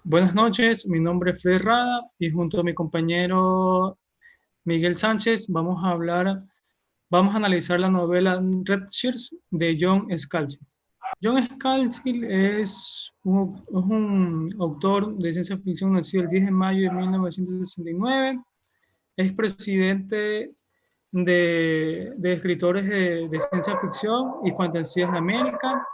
Buenas noches, mi nombre es Fred Rada y junto a mi compañero Miguel Sánchez vamos a analizar la novela Red Shirts de John Scalzi. John Scalzi es un autor de ciencia ficción nacido el 10 de mayo de 1969. Es presidente de escritores de ciencia ficción y fantasías de América,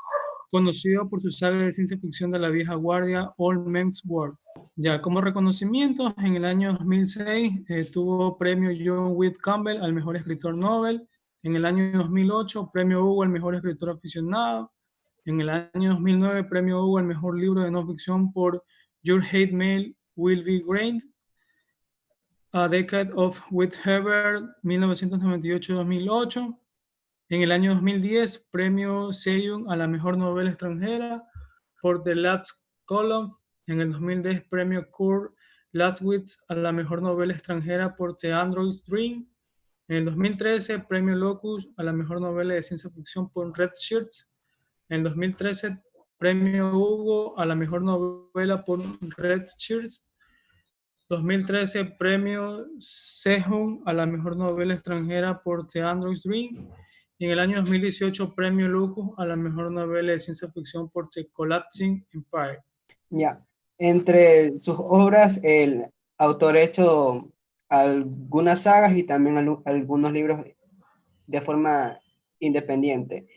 conocido por su saga de ciencia ficción de la vieja guardia All Men's War. Ya como reconocimiento, en el año 2006 tuvo premio John Whit Campbell al mejor escritor Nobel. En el año 2008, premio Hugo al mejor escritor aficionado. En el año 2009, premio Hugo al mejor libro de no ficción por Your Hate Mail Will Be Grained. A Decade of Whithever, 1998-2008. En el año 2010, premio Sejong a la mejor novela extranjera por The Last Column. En el 2010, premio Kurt Laßwitz a la mejor novela extranjera por The Android's Dream. En el 2013, premio Locus a la mejor novela de ciencia ficción por Red Shirts. En el 2013, premio Hugo a la mejor novela por Red Shirts. 2013, premio Sejong a la mejor novela extranjera por The Android's Dream. Y en el año 2018, premio Locus a la mejor novela de ciencia ficción por The Collapsing Empire. Ya, entre sus obras, el autor ha hecho algunas sagas y también algunos libros de forma independiente.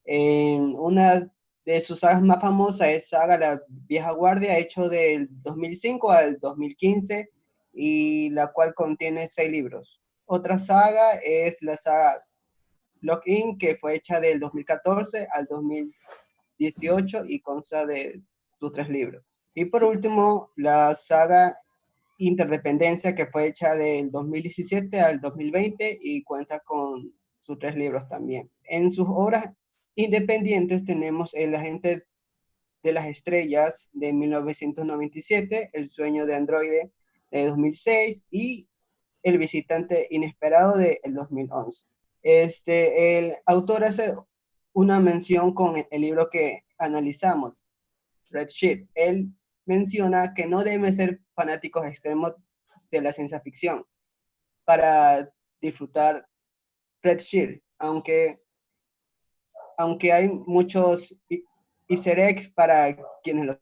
Una de sus sagas más famosas es Saga La Vieja Guardia, hecho del 2005 al 2015, y la cual contiene 6 libros. Otra saga es la saga Lock-in, que fue hecha del 2014 al 2018 y consta de sus 3 libros. Y por último, la saga Interdependencia, que fue hecha del 2017 al 2020 y cuenta con sus 3 libros también. En sus obras independientes tenemos El agente de las estrellas de 1997, El sueño de androide de 2006 y El visitante inesperado de 2011. El autor hace una mención con el libro que analizamos, Red Shift. Él menciona que no deben ser fanáticos extremos de la ciencia ficción para disfrutar Red Shield, aunque hay muchos easter eggs para quienes lo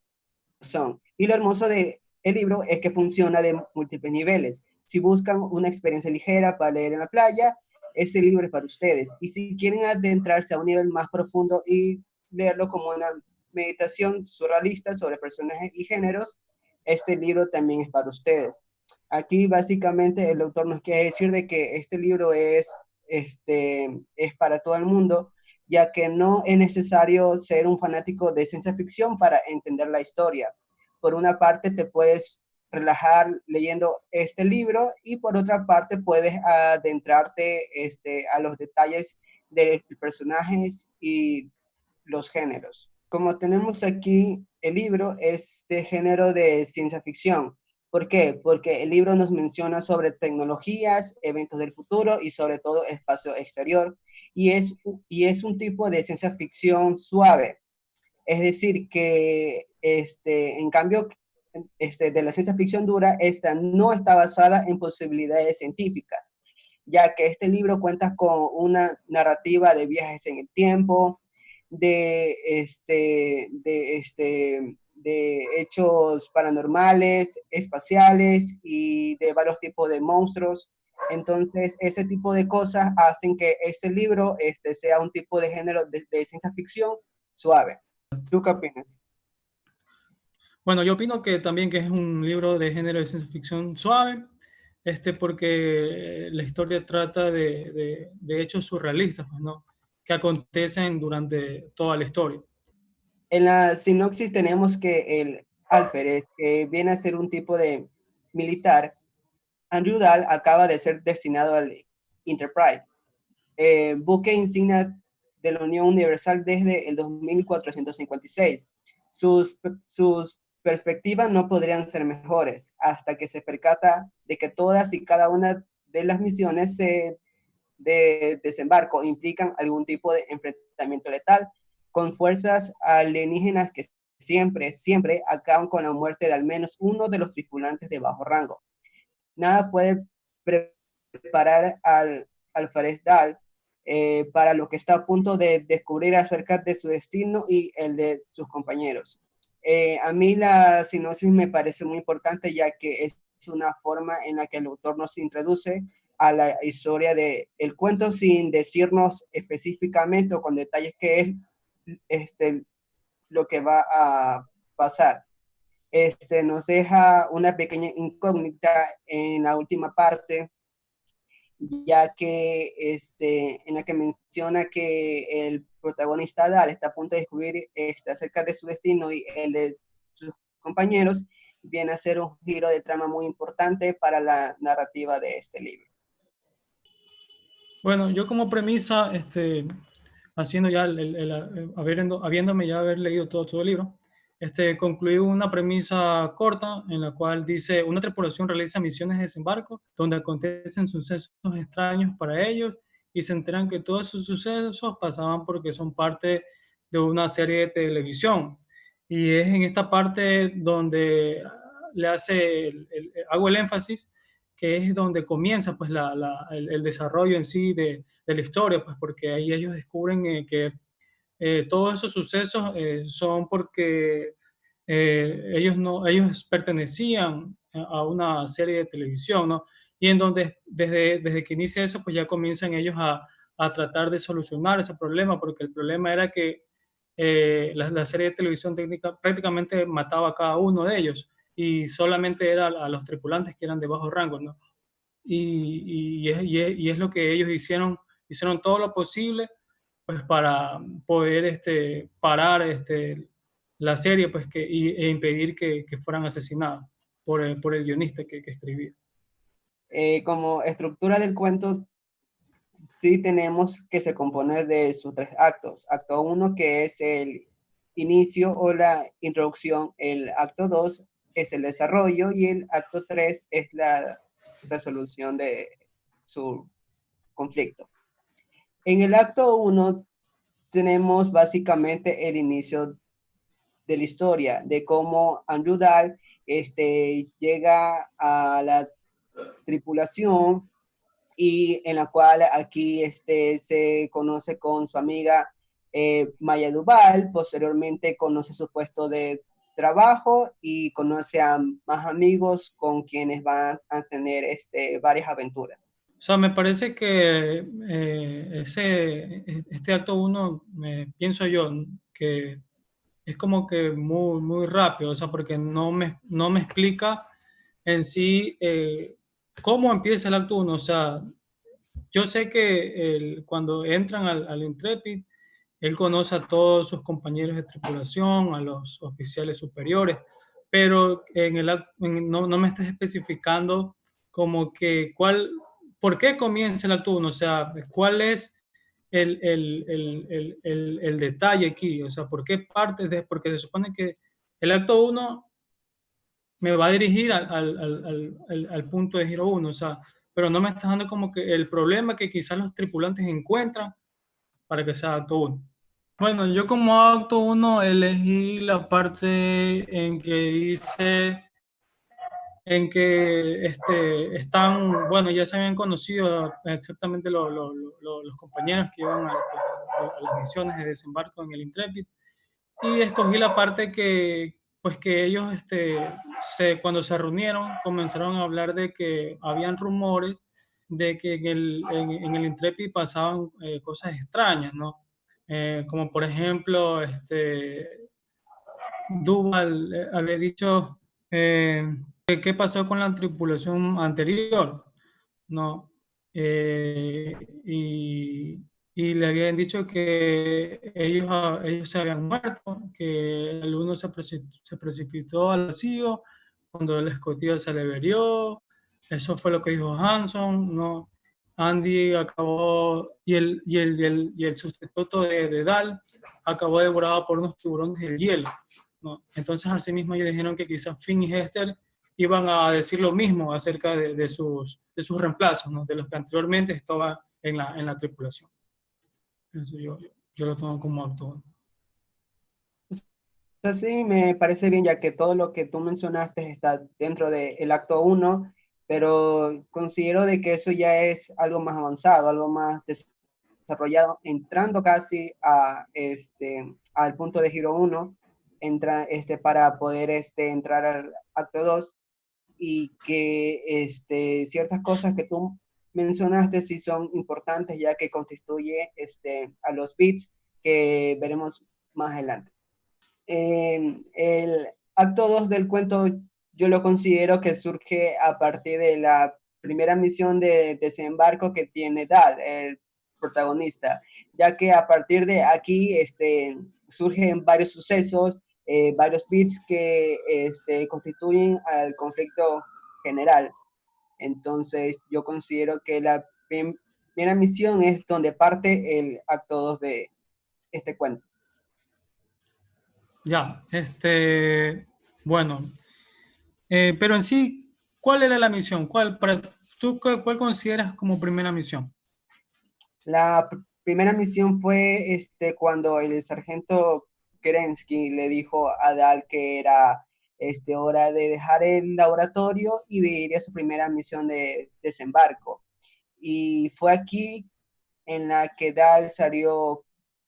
son. Y lo hermoso del libro es que funciona de múltiples niveles. Si buscan una experiencia ligera para leer en la playa, ese libro es para ustedes. Y si quieren adentrarse a un nivel más profundo y leerlo como una meditación surrealista sobre personajes y géneros, este libro también es para ustedes. Aquí básicamente el autor nos quiere decir de que este libro es para todo el mundo, ya que no es necesario ser un fanático de ciencia ficción para entender la historia. Por una parte te puedes relajar leyendo este libro y por otra parte puedes adentrarte a los detalles de personajes y los géneros. Como tenemos aquí, el libro es de género de ciencia ficción. ¿Por qué? Porque el libro nos menciona sobre tecnologías, eventos del futuro y sobre todo espacio exterior. Y es un tipo de ciencia ficción suave. Es decir, que en cambio de la ciencia ficción dura, esta no está basada en posibilidades científicas, ya que este libro cuenta con una narrativa de viajes en el tiempo, de hechos paranormales, espaciales y de varios tipos de monstruos. Entonces, ese tipo de cosas hacen que este libro sea un tipo de género de ciencia ficción suave. ¿Tú qué opinas? Bueno, yo opino que también que es un libro de género de ciencia ficción suave, porque la historia trata de hechos surrealistas, pues, ¿no? Que acontecen durante toda la historia. En la sinopsis tenemos que el alférez, que viene a ser un tipo de militar, Andrew Dahl acaba de ser destinado al Enterprise, buque insignia de la Unión Universal desde el 2456. Sus perspectivas no podrían ser mejores hasta que se percata de que todas y cada una de las misiones de desembarco implican algún tipo de enfrentamiento letal con fuerzas alienígenas que siempre acaban con la muerte de al menos uno de los tripulantes de bajo rango. Nada puede preparar al alférez Dahl para lo que está a punto de descubrir acerca de su destino y el de sus compañeros. A mí la sinopsis me parece muy importante, ya que es una forma en la que el autor nos introduce a la historia del cuento sin decirnos específicamente o con detalles qué es lo que va a pasar. Nos deja una pequeña incógnita en la última parte, ya que en la que menciona que el protagonista Dal está a punto de descubrir acerca de su destino y el de sus compañeros, viene a ser un giro de trama muy importante para la narrativa de este libro. Bueno, yo como premisa, haciendo ya, habiéndome ya haber leído todo el libro, concluí una premisa corta en la cual dice: una tripulación realiza misiones de desembarco donde acontecen sucesos extraños para ellos y se enteran que todos esos sucesos pasaban porque son parte de una serie de televisión. Y es en esta parte donde hago el énfasis, que es donde comienza pues el desarrollo en sí de la historia, pues porque ahí ellos descubren que todos esos sucesos son porque ellos pertenecían a una serie de televisión, ¿no? Y en donde desde que inicia eso, pues ya comienzan ellos a tratar de solucionar ese problema, porque el problema era que la serie de televisión prácticamente mataba a cada uno de ellos y solamente era a los tripulantes que eran de bajo rango, ¿no? Y es lo que ellos hicieron todo lo posible pues para poder parar la serie pues e impedir que fueran asesinados por el guionista que escribía. Como estructura del cuento, sí tenemos que se compone de sus 3 actos. Acto 1, que es el inicio o la introducción. El acto 2 es el desarrollo y el acto 3 es la resolución de su conflicto. En el acto 1 tenemos básicamente el inicio de la historia, de cómo Andrew Dahl llega a la tripulación y en la cual aquí se conoce con su amiga Maya Duval. Posteriormente conoce su puesto de trabajo y conoce a más amigos con quienes van a tener varias aventuras. O sea, me parece que este acto 1, pienso yo, que es como que muy rápido, o sea, porque no me explica en sí cómo empieza el acto 1. O sea, yo sé que cuando entran al Intrepid, él conoce a todos sus compañeros de tripulación, a los oficiales superiores, pero no me estás especificando como que por qué comienza el acto 1, o sea, cuál es el detalle aquí, o sea, por qué porque se supone que el acto 1 me va a dirigir al punto de giro 1, o sea, pero no me estás dando como que el problema que quizás los tripulantes encuentran para que sea acto 1. Bueno, yo como acto 1 elegí la parte en que dice, en que están, bueno, ya se habían conocido exactamente los compañeros que iban a las misiones de desembarco en el Intrepid, y escogí la parte que, pues que ellos, cuando se reunieron, comenzaron a hablar de que habían rumores de que en el Intrepid pasaban cosas extrañas, ¿no? Como por ejemplo, Duval había dicho qué pasó con la tripulación anterior, ¿no? Eh, y, y le habían dicho que ellos se habían muerto, que el uno se precipitó al vacío cuando la escotilla se le verió. Eso fue lo que dijo Hanson, ¿no? Andy acabó, y el sustituto de Dal acabó devorado por unos tiburones del hielo, ¿no? Entonces, asimismo, ellos dijeron que quizás Finn y Hester iban a decir lo mismo acerca de sus reemplazos, ¿no? De los que anteriormente estaban en la tripulación. Eso yo lo tomo como acto. Sí, me parece bien, ya que todo lo que tú mencionaste está dentro del acto uno, pero considero de que eso ya es algo más avanzado, algo más desarrollado, entrando casi a al punto de giro uno, para poder entrar al acto 2, y que ciertas cosas que tú mencionaste sí son importantes, ya que constituye a los bits que veremos más adelante. El acto 2 del cuento yo lo considero que surge a partir de la primera misión de desembarco que tiene Dal, el protagonista, ya que a partir de aquí surgen varios sucesos, varios bits que constituyen al conflicto general. Entonces yo considero que la primera misión es donde parte el acto 2 de este cuento. Ya, bueno, pero en sí, ¿cuál era la misión? ¿Cuál consideras como primera misión? La primera misión fue cuando el sargento Kerensky le dijo a Dal que era hora de dejar el laboratorio y de ir a su primera misión de desembarco. Y fue aquí en la que Dal salió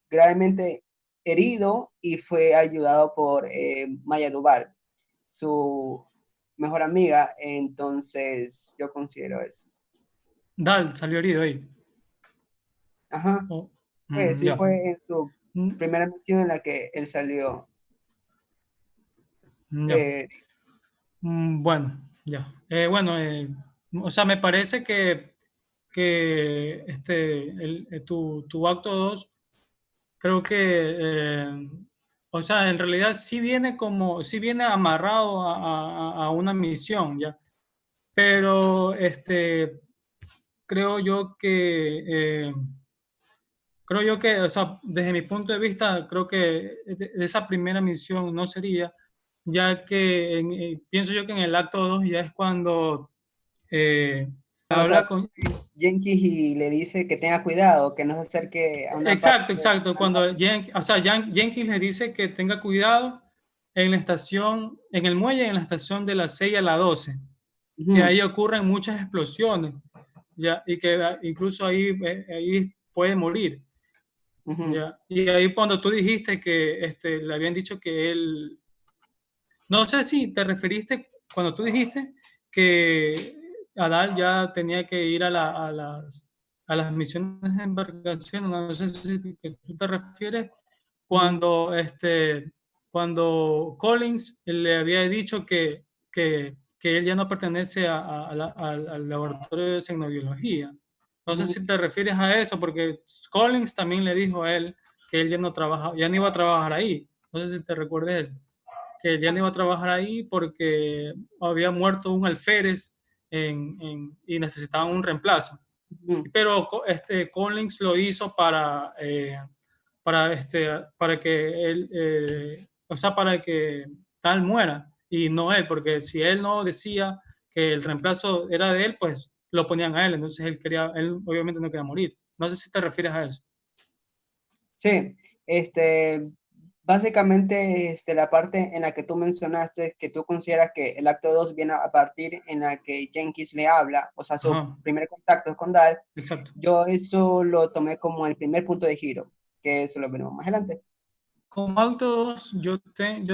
gravemente herido y fue ayudado por Maya Duval, su mejor amiga. Entonces yo considero eso. Dal salió herido ahí. Ajá. Oh, Pues sí, ya. fue en su Mm, primera misión en la que él salió. ya. eh, Bueno, ya. Bueno, o sea, me parece que tu acto 2 creo que, o sea, en realidad sí viene amarrado a una misión, ¿ya? Pero creo yo que, o sea, desde mi punto de vista, creo que de esa primera misión no sería, ya que pienso yo que en el acto 2 ya es cuando eh, o sea, habla con... Jenkins y le dice que tenga cuidado, que no se acerque a una parte Exacto, exacto. de una nave. Cuando o sea, Jenkins le dice que tenga cuidado en la estación, en el muelle, en la estación de las 6 a las 12, que Ujú, ahí ocurren muchas explosiones, ya, y que incluso ahí puede morir. ujú. Ya. Y ahí cuando tú dijiste que le habían dicho que él, no sé si te referiste cuando tú dijiste que Adal ya tenía que ir a las misiones de embarcación, no sé si que tú te refieres cuando, cuando Collins le había dicho que él ya no pertenece al laboratorio de tecnobiología. No sé Ujú. si te refieres a eso, porque Collins también le dijo a él que él ya no trabaja, ya no iba a trabajar ahí. No sé si te recuerdes eso, que él ya no iba a trabajar ahí porque había muerto un alférez y necesitaban un reemplazo. Ujú. Pero Collins lo hizo para que él, o sea, para que tal muera y no él, porque si él no decía que el reemplazo era de él, pues lo ponían a él, entonces él obviamente no quería morir. No sé si te refieres a eso. Sí, básicamente la parte en la que tú mencionaste que tú consideras que el acto 2 viene a partir en la que Jenkins le habla, o sea, su Ajá, primer contacto con Dal, exacto. yo eso lo tomé como el primer punto de giro, que eso lo veremos más adelante. Como autos, yo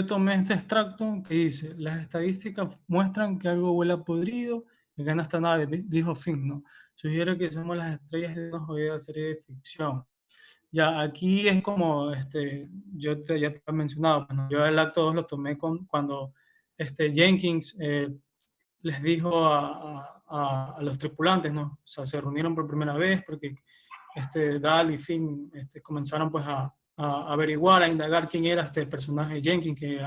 tomé este extracto que dice, las estadísticas muestran que algo huele podrido y gana esta nave, dijo Finn, ¿no? Sugiere que somos las estrellas de una jodida serie de ficción. Ya, aquí es como, ya te he mencionado, bueno, yo el acto 2 lo tomé cuando Jenkins les dijo a los tripulantes, ¿no? O sea, se reunieron por primera vez porque Dal y Finn comenzaron pues a averiguar, a indagar quién era este personaje Jenkins, que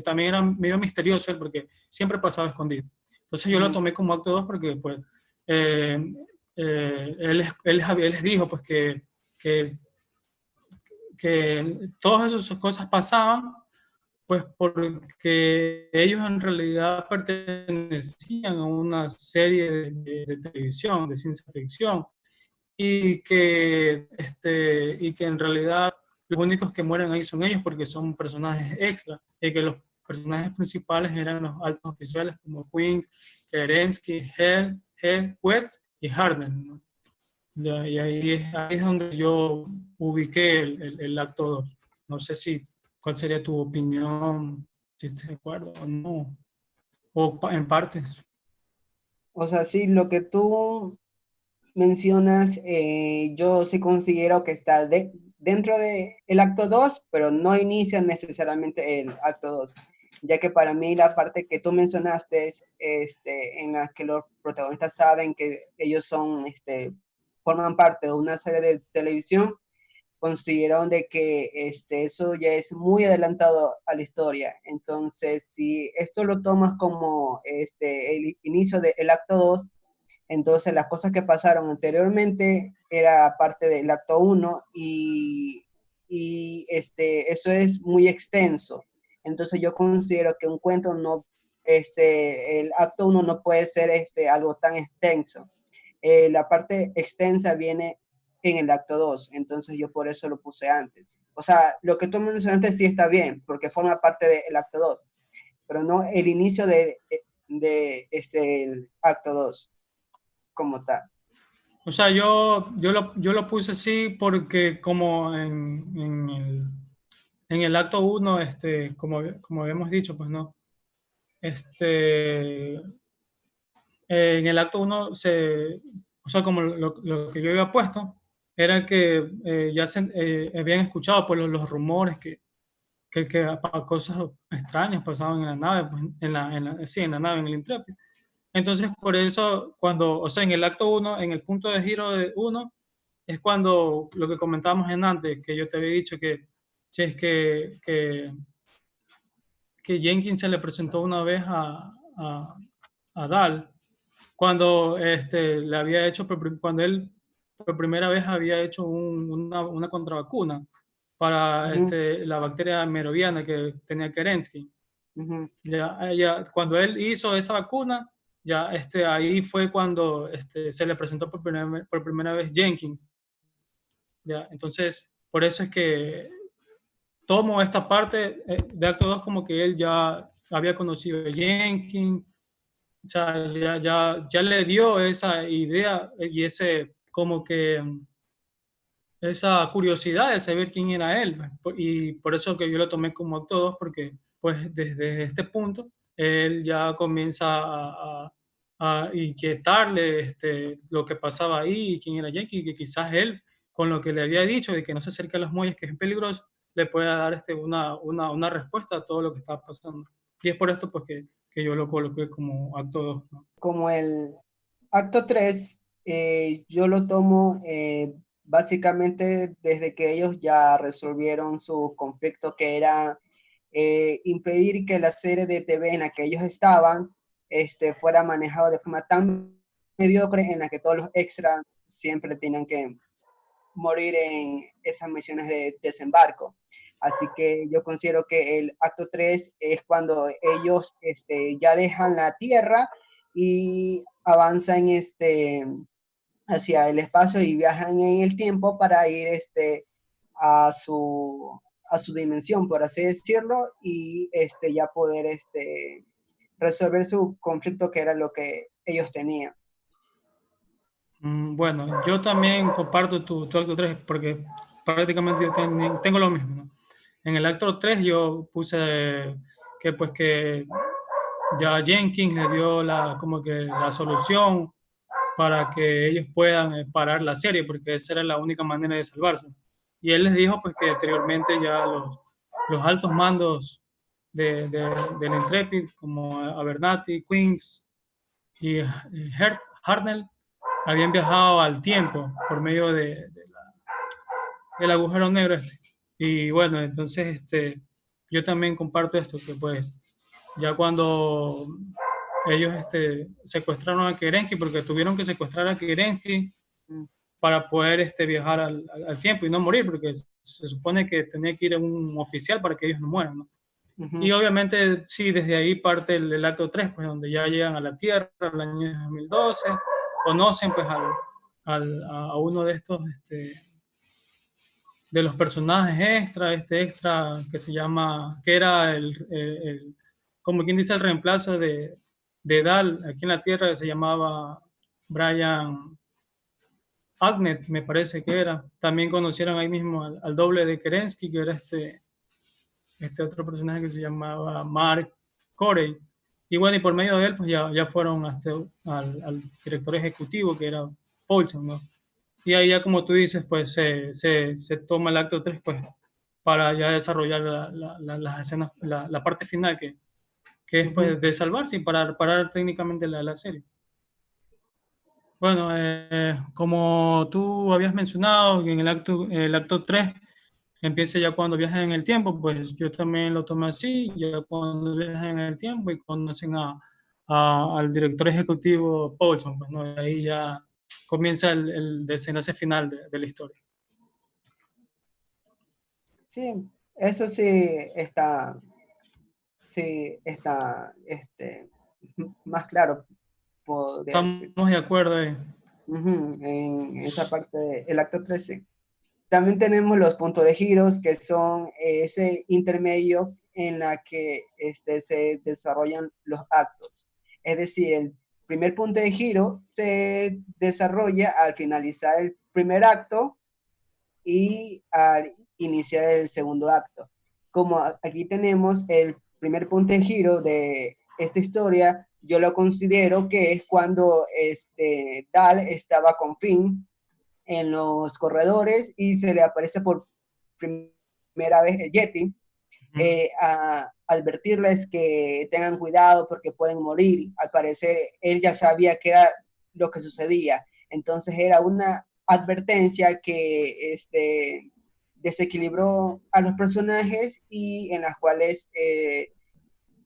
también era medio misterioso él porque siempre pasaba escondido. Entonces yo lo Ujú, tomé como acto 2 porque pues eh, él les dijo pues que todas esas cosas pasaban pues porque ellos en realidad pertenecían a una serie de televisión, de ciencia ficción, y que en realidad los únicos que mueren ahí son ellos porque son personajes extra, y que los personajes principales eran los altos oficiales como Queens, Kerensky, Wetz y Hartnell, ¿no? Ya, y ahí es donde yo ubiqué el acto 2. No sé si, ¿cuál sería tu opinión? Si estás de acuerdo o no, o en parte. O sea, sí, lo que tú mencionas, yo sí considero que está dentro del acto 2, pero no inicia necesariamente el acto 2, ya que para mí la parte que tú mencionaste es en la que los protagonistas saben que ellos son, forman parte de una serie de televisión, consideraron de que eso ya es muy adelantado a la historia. Entonces, si esto lo tomas como el inicio del acto 2, entonces las cosas que pasaron anteriormente era parte del acto 1 y eso es muy extenso. Entonces yo considero que un cuento no, el acto 1 no puede ser algo tan extenso. La parte extensa viene en el acto 2, entonces yo por eso lo puse antes. O sea, lo que tú mencionaste sí está bien, porque forma parte del acto 2, pero no el inicio el acto 2 como tal. O sea, yo lo puse así porque como en el acto uno, como habíamos dicho, pues no, en el acto uno o sea, como lo que yo había puesto, era que ya se habían escuchado pues los rumores que cosas extrañas pasaban en la nave, pues, sí, en la nave, en el Intrepid. Entonces, por eso, o sea, en el acto uno, en el punto de giro de uno, es cuando lo que comentábamos en antes, que yo te había dicho que si es que Jenkins se le presentó una vez a Dahl, cuando le había hecho, cuando él por primera vez había hecho una contravacuna para la bacteria meroviana que tenía Kerensky. Cuando él hizo esa vacuna, ya ahí fue cuando se le presentó por primera vez Jenkins. Ya, entonces, por eso es que tomo esta parte de acto 2 como que él ya había conocido a Jenkins, o sea, ya le dio esa idea y ese como que esa curiosidad de saber quién era él. Y por eso que yo lo tomé como acto 2, porque pues desde este punto él ya comienza a inquietarle lo que pasaba ahí, quién era Yankee, y que quizás él, con lo que le había dicho de que no se acerque a los muelles, que es peligroso, le pueda dar una respuesta a todo lo que estaba pasando. Y es por esto pues que yo lo coloqué como acto 2, ¿no? Como el acto 3, yo lo tomo básicamente desde que ellos ya resolvieron su conflicto, que era impedir que la serie de TV en la que ellos estaban fuera manejado de forma tan mediocre, en la que todos los extras siempre tienen que morir en esas misiones de desembarco. Así que yo considero que el acto 3 es cuando ellos ya dejan la Tierra y avanzan hacia el espacio y viajan en el tiempo para ir a su dimensión, por así decirlo, y ya poder resolver su conflicto, que era lo que ellos tenían. Bueno, yo también comparto tu acto 3 porque prácticamente yo tengo lo mismo, ¿no? En el acto 3 yo puse que pues que ya Jenkins le dio como que la solución para que ellos puedan parar la serie, porque esa era la única manera de salvarse. Y él les dijo pues que anteriormente ya los altos mandos del Intrepid, como Abernathy, Queens y Hartnell, habían viajado al tiempo por medio del agujero negro este. Y bueno, entonces yo también comparto esto, que pues ya cuando ellos secuestraron a Kerensky, porque tuvieron que secuestrar a Kerensky para poder viajar al tiempo y no morir, porque se supone que tenía que ir un oficial para que ellos no mueran, ¿no? Y obviamente, sí, desde ahí parte el acto 3, pues donde ya llegan a la Tierra en el año 2012, conocen pues a uno de estos de los personajes extra, este extra que se llama, que era como quien dice, el reemplazo de Dal aquí en la Tierra, que se llamaba Brian Agnet, me parece que era. También conocieron ahí mismo al doble de Kerensky, que era este otro personaje que se llamaba Mark Corey. Y bueno, y por medio de él, pues ya fueron hasta al director ejecutivo, que era Paulson, ¿no? Y ahí ya como tú dices, pues se toma el acto 3 pues, para ya desarrollar las escenas, la parte final que es Ujú. pues, de salvarse y parar técnicamente la serie. Bueno, como tú habías mencionado, en el acto 3 empieza ya cuando viajan en el tiempo, pues yo también lo tomé así, ya cuando viajan en el tiempo y conocen al director ejecutivo Paulson, pues ¿no? Y ahí ya comienza el desenlace final de la historia. Sí, eso sí está más claro, podría Estamos decirse. de acuerdo ahí. Ujú, en esa parte del acto 13. También tenemos los puntos de giros, que son ese intermedio en la que se desarrollan los actos. Es decir, el primer punto de giro se desarrolla al finalizar el primer acto y al iniciar el segundo acto. Como aquí tenemos el primer punto de giro de esta historia, yo lo considero que es cuando Dal estaba con Finn en los corredores y se le aparece por primera vez el Yeti, a advertirles que tengan cuidado porque pueden morir. Al parecer, él ya sabía que era lo que sucedía. Entonces era una advertencia que desequilibró a los personajes y en las cuales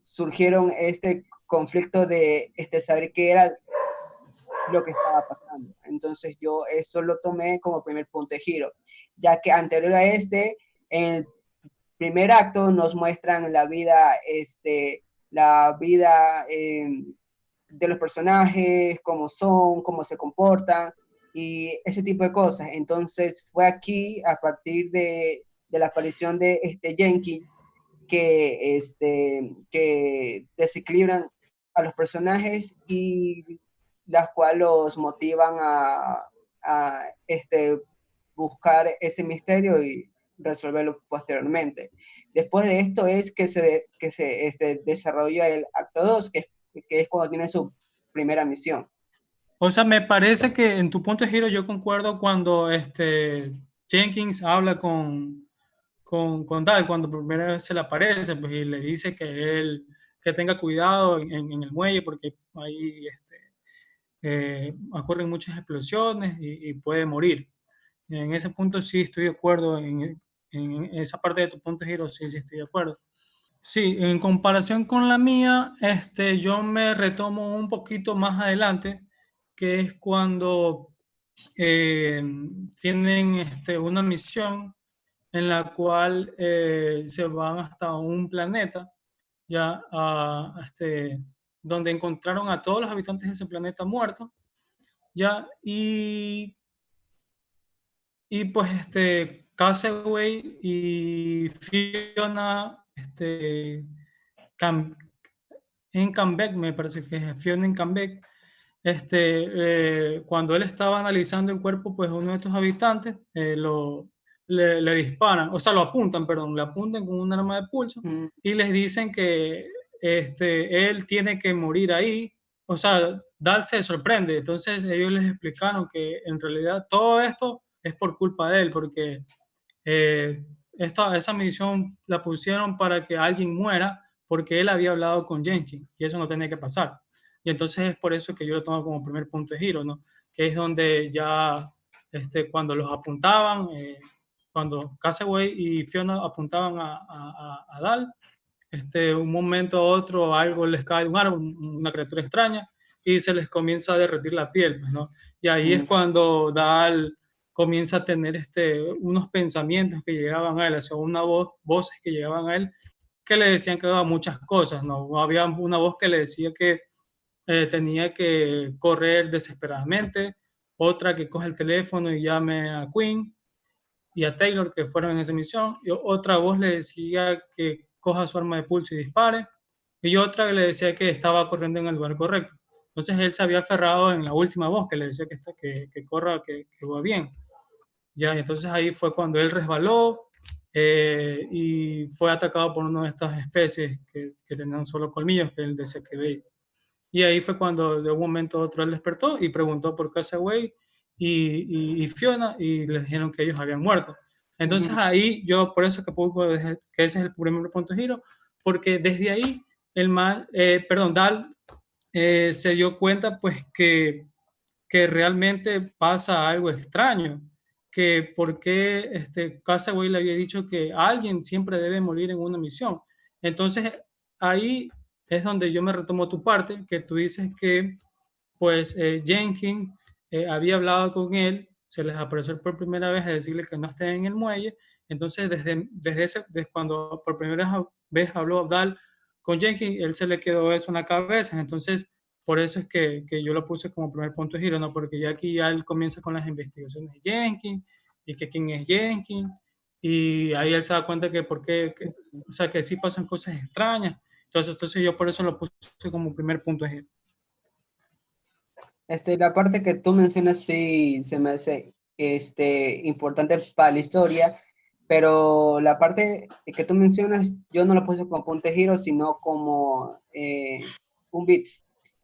surgieron este conflicto de saber qué era lo que estaba pasando. Entonces yo eso lo tomé como primer punto de giro, ya que anterior a en el primer acto nos muestran la vida de los personajes, cómo son, cómo se comportan y ese tipo de cosas. Entonces fue aquí, a partir de la aparición de Jenkins, que desequilibran a los personajes y las cuales los motivan a buscar ese misterio y resolverlo posteriormente. Después de esto es que se desarrolla el acto 2, que es cuando tiene su primera misión. O sea, me parece que en tu punto de giro yo concuerdo cuando Jenkins habla con Dal, cuando por primera vez se le aparece, pues, y le dice que tenga cuidado en el muelle porque ahí ocurren muchas explosiones y puede morir. En ese punto sí estoy de acuerdo, en esa parte de tu punto de giro sí estoy de acuerdo. Sí, en comparación con la mía, yo me retomo un poquito más adelante, que es cuando eh, tienen una misión en la cual se van hasta un planeta, ya donde encontraron a todos los habitantes de ese planeta muertos, ya, y pues Casaway y Fiona, Cam- en Canbeck, me parece que es Fiona en Canbeck, cuando él estaba analizando el cuerpo, pues uno de estos habitantes le disparan, o sea, lo apuntan, perdón, le apuntan con un arma de pulso Mm, y les dicen que él tiene que morir ahí. O sea, Dal se sorprende. Entonces ellos les explicaron que en realidad todo esto es por culpa de él, porque eh, esa misión la pusieron para que alguien muera porque él había hablado con Jenkins y eso no tenía que pasar. Y entonces es por eso que yo lo tomo como primer punto de giro, ¿no? Que es donde ya cuando los apuntaban, cuando Casaway y Fiona apuntaban a Dal, un momento a otro algo les cae de un árbol, una criatura extraña, y se les comienza a derretir la piel, pues, ¿no? Y ahí es mm, cuando Dal comienza a tener unos pensamientos que llegaban a él, o una voces que llegaban a él, que le decían que daba muchas cosas, ¿no? Había una voz que le decía que tenía que correr desesperadamente, otra que coge el teléfono y llame a Queen, y a Taylor, que fueron en esa misión, y otra voz le decía que coja su arma de pulso y dispare, y otra le decía que estaba corriendo en el lugar correcto. Entonces él se había aferrado en la última voz que le decía que corra, que va bien. Ya, entonces ahí fue cuando él resbaló y fue atacado por una de estas especies que tenían solo colmillos, que él decía que veía. Y ahí fue cuando de un momento a otro él despertó y preguntó por Castaway y Fiona y les dijeron que ellos habían muerto. Entonces ahí yo, por eso que ese es el primer punto de giro, porque desde ahí Dal se dio cuenta pues que realmente pasa algo extraño, que por qué Castaway le había dicho que alguien siempre debe morir en una misión. Entonces ahí es donde yo me retomo tu parte, que tú dices que pues Jenkins había hablado con él, se les apareció por primera vez a decirle que no esté en el muelle, entonces desde cuando por primera vez habló Abdal con Jenkins, él se le quedó eso en la cabeza, entonces por eso es que yo lo puse como primer punto de giro, ¿no? Porque ya aquí ya él comienza con las investigaciones de Jenkins y que quién es Jenkins, y ahí él se da cuenta que por qué, o sea, que sí pasan cosas extrañas, entonces yo por eso lo puse como primer punto de giro. La parte que tú mencionas sí se me hace importante para la historia, pero la parte que tú mencionas yo no la puse como punto de giro, sino como un bit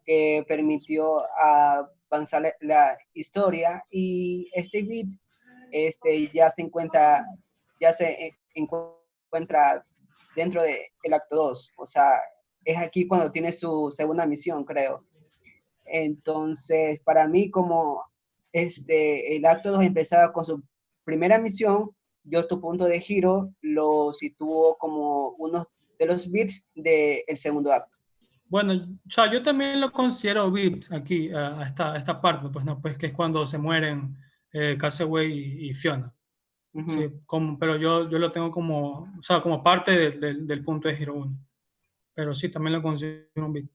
que permitió avanzar la historia, y este bit ya se encuentra dentro del acto 2, o sea, es aquí cuando tiene su segunda misión, creo. Entonces, para mí, como el acto 2 empezaba con su primera misión, yo tu punto de giro lo sitúo como uno de los bits del segundo acto. Bueno, o sea, yo también lo considero VIPs aquí, a esta parte, pues no, pues que es cuando se mueren Castaway y Fiona. Sí, pero yo lo tengo como, o sea, como parte del punto de giro 1. Pero sí, también lo considero un VIP.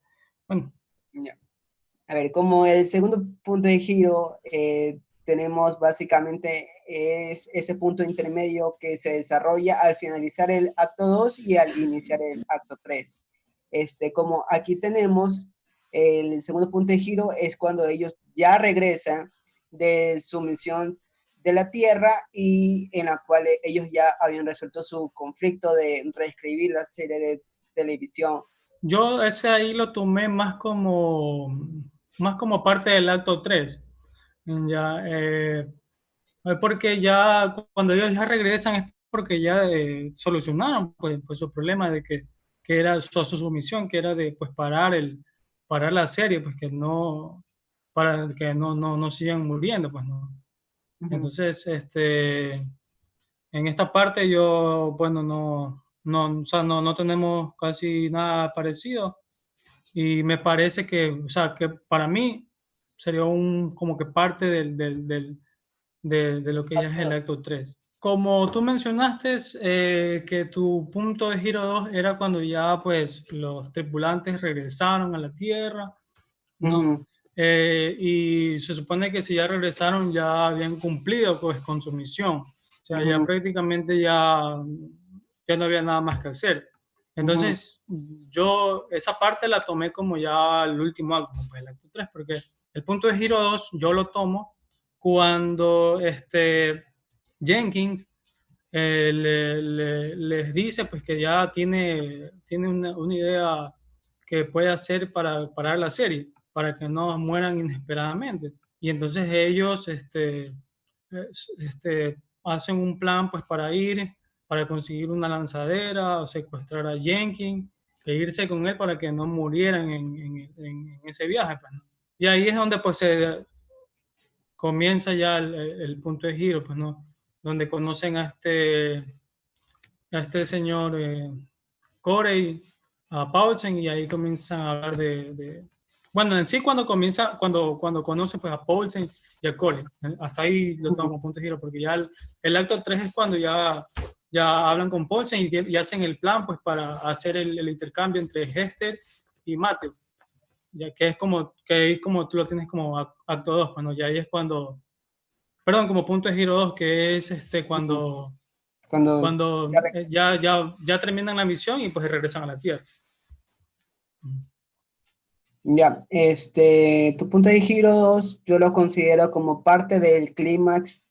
Bueno. Yeah. A ver, como el segundo punto de giro, tenemos básicamente ese punto intermedio que se desarrolla al finalizar el acto 2 y al iniciar el acto 3. Como aquí tenemos el segundo punto de giro, es cuando ellos ya regresan de su misión de la Tierra, y en la cual ellos ya habían resuelto su conflicto de reescribir la serie de televisión. Yo ese ahí lo tomé más como parte del acto 3. Ya, porque ya cuando ellos ya regresan es porque ya solucionaron pues su problema de que era su misión, que era de pues parar la serie, pues que no, para que no sigan muriendo, pues no. Entonces, en esta parte yo, bueno, o sea, no tenemos casi nada parecido, y me parece que, o sea, que para mí sería como que parte de lo que ya es el acto 3. Como tú mencionaste, que tu punto de giro 2 era cuando ya pues los tripulantes regresaron a la Tierra, ¿no? Y se supone que si ya regresaron ya habían cumplido pues con su misión. O sea, ya prácticamente ya no había nada más que hacer. Entonces, yo esa parte la tomé como ya el último acto, pues el acto 3, porque el punto de giro 2 yo lo tomo cuando Jenkins les dice pues que ya tiene una idea que puede hacer para parar la serie, para que no mueran inesperadamente. Y entonces ellos hacen un plan pues para conseguir una lanzadera o secuestrar a Jenkins e irse con él para que no murieran en ese viaje. Pues, ¿no? Y ahí es donde pues comienza ya el punto de giro, pues, ¿no? Donde conocen a este señor Corey, a Paulsen, y ahí comienzan a hablar bueno, en sí cuando conoce pues a Paulsen y a Corey, hasta ahí lo tomo como punto de giro, porque ya el acto 3 es cuando ya hablan con Paulsen y hacen el plan pues para hacer el intercambio entre Hester y Matthew, ya que es como tú lo tienes como acto 2, cuando ya ahí es cuando Perdón, como punto de giro 2, que es Ujú. cuando, Cuando cuando ya, re- ya terminan la misión y pues regresan a la Tierra. ya, tu punto de giros yo lo considero como parte del clímax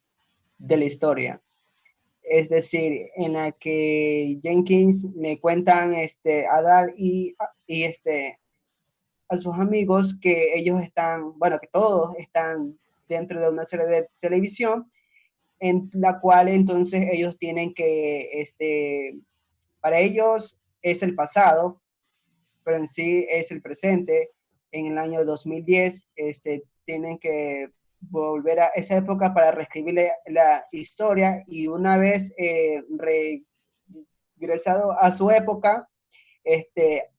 de la historia. Es decir, en la que Jenkins le cuentan a Dal y a sus amigos que ellos están, bueno, que todos están dentro de una serie de televisión en la cual entonces ellos tienen que, para ellos es el pasado, pero en sí es el presente. En el año 2010, tienen que volver a esa época para reescribir la historia y una vez regresado a su época,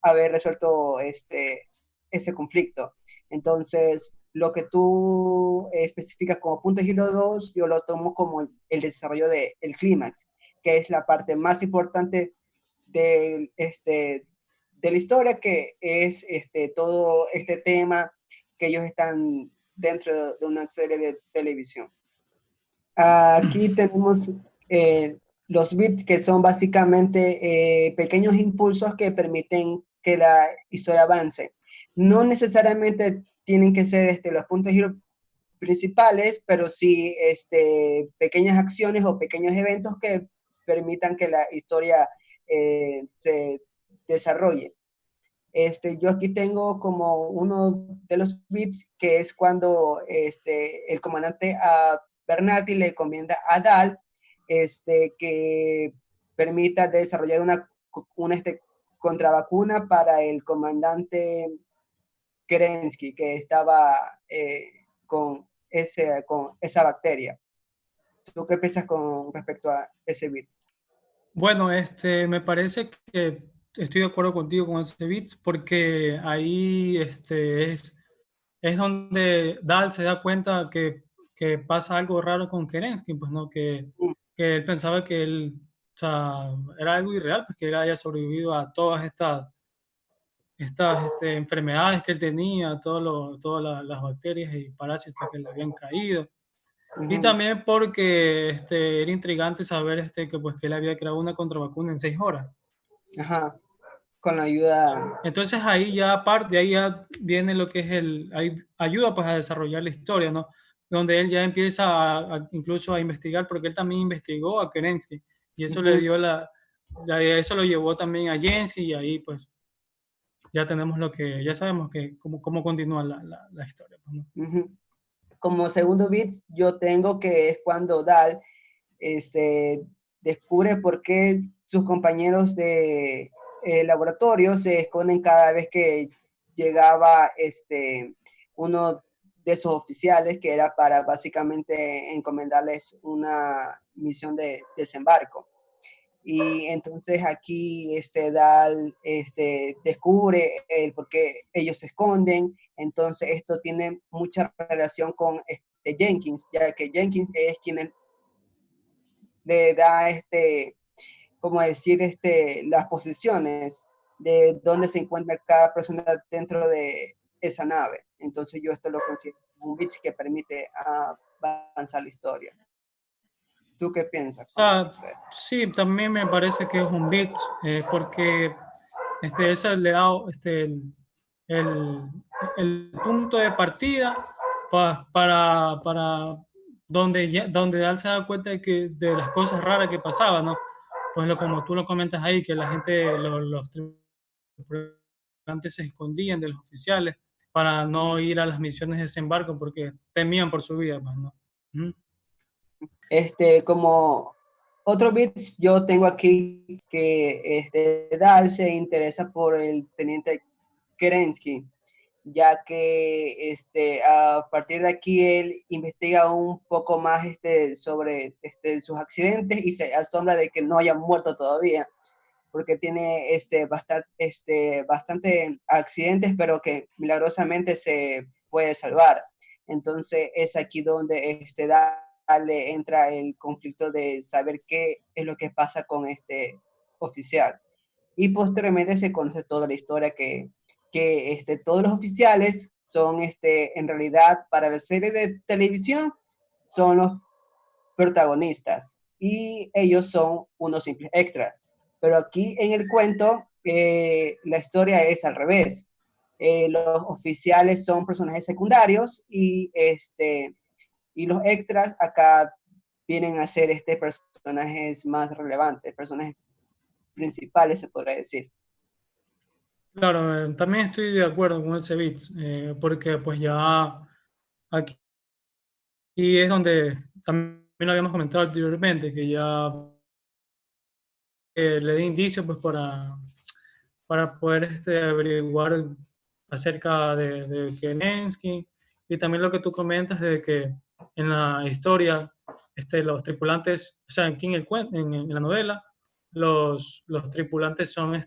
haber resuelto ese conflicto. Entonces, lo que tú especificas como punto de giro 2, yo lo tomo como el desarrollo del clímax, que es la parte más importante de, de la historia, que es todo este tema que ellos están dentro de una serie de televisión. Aquí tenemos los bits, que son básicamente pequeños impulsos que permiten que la historia avance. No necesariamente tienen que ser los puntos de giro principales, pero sí pequeñas acciones o pequeños eventos que permitan que la historia se desarrolle. Yo aquí tengo como uno de los bits, que es cuando el comandante a Bernati le encomienda a Dal que permita desarrollar una contravacuna para el comandante Kerensky, que estaba con esa bacteria. ¿Tú qué piensas con respecto a ese bit? Bueno, me parece que estoy de acuerdo contigo con ese bit, porque ahí es donde Dal se da cuenta que pasa algo raro con Kerensky, pues no, Mm, que él pensaba que él, o sea, era algo irreal, pues que él haya sobrevivido a todas estas enfermedades que él tenía, todas las bacterias y parásitos que le habían caído. Y ujú. también porque era intrigante saber que, pues, que él había creado una contravacuna en 6 horas. Ajá, con la ayuda. Entonces ahí ya aparte, ahí ya viene lo que es ahí ayuda pues a desarrollar la historia, ¿no? Donde él ya empieza incluso a investigar, porque él también investigó a Kerensky y eso le Ujú. dio eso lo llevó también a Jensi y ahí pues ya tenemos ya sabemos cómo continúa la historia, pues, ¿no? Ujú. Como segundo bit, yo tengo que es cuando Dal este, descubre por qué sus compañeros de laboratorio se esconden cada vez que llegaba uno de sus oficiales, que era para básicamente encomendarles una misión de desembarco. Y entonces aquí Dal descubre el por qué ellos se esconden. Entonces esto tiene mucha relación con Jenkins, ya que Jenkins es quien le da como decir, las posiciones de dónde se encuentra cada persona dentro de esa nave. Entonces yo esto lo considero un bit que permite avanzar la historia. ¿Tú qué piensas O con sea, respecto a esto? sí, también me parece que es un beat, porque eso le da el, el punto de partida para donde Dal se da cuenta de las cosas raras que pasaban, ¿no? Pues como tú lo comentas ahí, que la gente, los tripulantes se escondían de los oficiales para no ir a las misiones de desembarco porque temían por su vida, pues, ¿no? Ujú. Como otro bit, yo tengo aquí que Dal se interesa por el teniente Kerensky, ya que a partir de aquí él investiga un poco más sobre sus accidentes y se asombra de que no haya muerto todavía, porque tiene bastante accidentes, pero que milagrosamente se puede salvar. Entonces es aquí donde le entra el conflicto de saber qué es lo que pasa con este oficial. Y posteriormente se conoce toda la historia que todos los oficiales son en realidad para la serie de televisión son los protagonistas y ellos son unos simples extras. Pero aquí en el cuento la historia es al revés. Los oficiales son personajes secundarios y los extras acá vienen a ser personajes más relevantes, personajes principales se podría decir. Claro, también estoy de acuerdo con ese beat, porque pues ya aquí es donde también lo habíamos comentado anteriormente, que ya le di indicios pues para poder averiguar acerca de Kerensky, y también lo que tú comentas de que en la historia los tripulantes, o sea, aquí en, en la novela, los tripulantes son,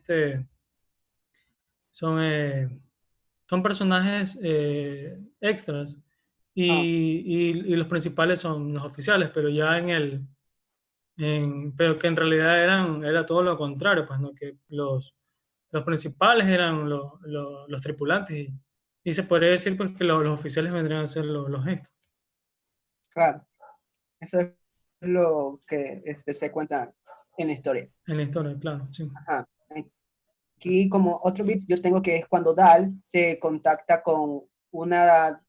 son, eh, son personajes extras Ah, y los principales son los oficiales, pero ya pero que en realidad era todo lo contrario, pues, ¿no? Que los principales eran los tripulantes y se podría decir pues que los oficiales vendrían a ser los extras claro, eso es lo que se cuenta en la historia. en la historia, claro, sí. Ajá. Aquí como otro bit yo tengo que es cuando Dal se contacta con una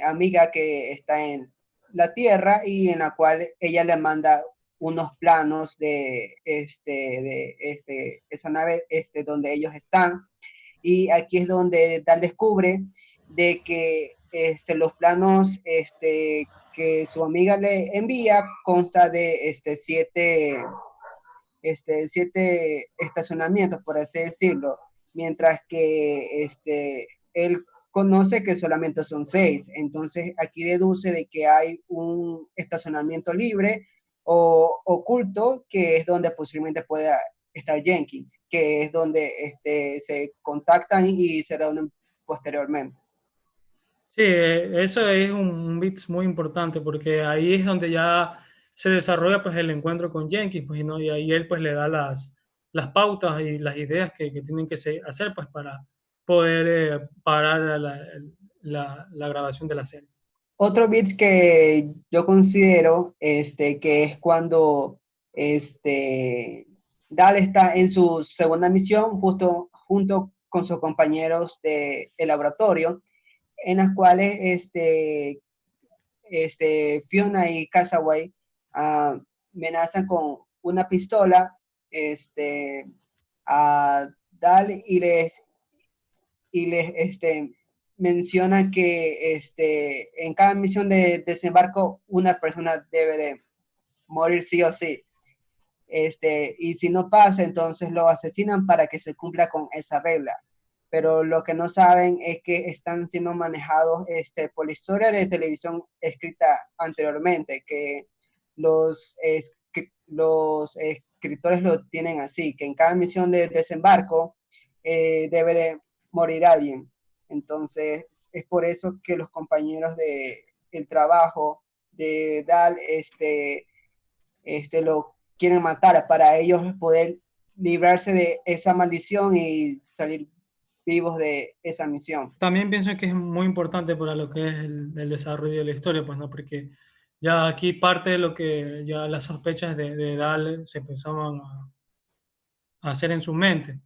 amiga que está en la Tierra y en la cual ella le manda unos planos de esa nave donde ellos están. Y aquí es donde Dal descubre de que los planos que su amiga le envía consta de siete estacionamientos, por así decirlo, mientras que él conoce que solamente son 6. Entonces aquí deduce de que hay un estacionamiento libre o oculto, que es donde posiblemente pueda estar Jenkins, que es donde se contactan y se reúnen posteriormente. Sí, eso es un bit muy importante porque ahí es donde ya se desarrolla pues el encuentro con Jenkins, pues, ¿no? Y ahí él pues le da las pautas y las ideas que tienen que hacer pues para poder parar la grabación de la serie. Otro bit que yo considero que es cuando Dal está en su segunda misión justo junto con sus compañeros del laboratorio, en las cuales Fiona y Casaway amenazan con una pistola a Dal y les menciona que en cada misión de desembarco una persona debe de morir sí o sí. Y si no pasa, entonces lo asesinan para que se cumpla con esa regla. Pero lo que no saben es que están siendo manejados por la historia de televisión escrita anteriormente, que los escritores lo tienen así, que en cada misión de desembarco debe de morir alguien. Entonces, es por eso que los compañeros de el trabajo de Dal lo quieren matar para ellos poder librarse de esa maldición y salir vivos de esa misión. También pienso que es muy importante para lo que es el desarrollo de la historia, pues, ¿no? Porque ya aquí parte de lo que ya las sospechas de Dale se empezaban a hacer en su mente,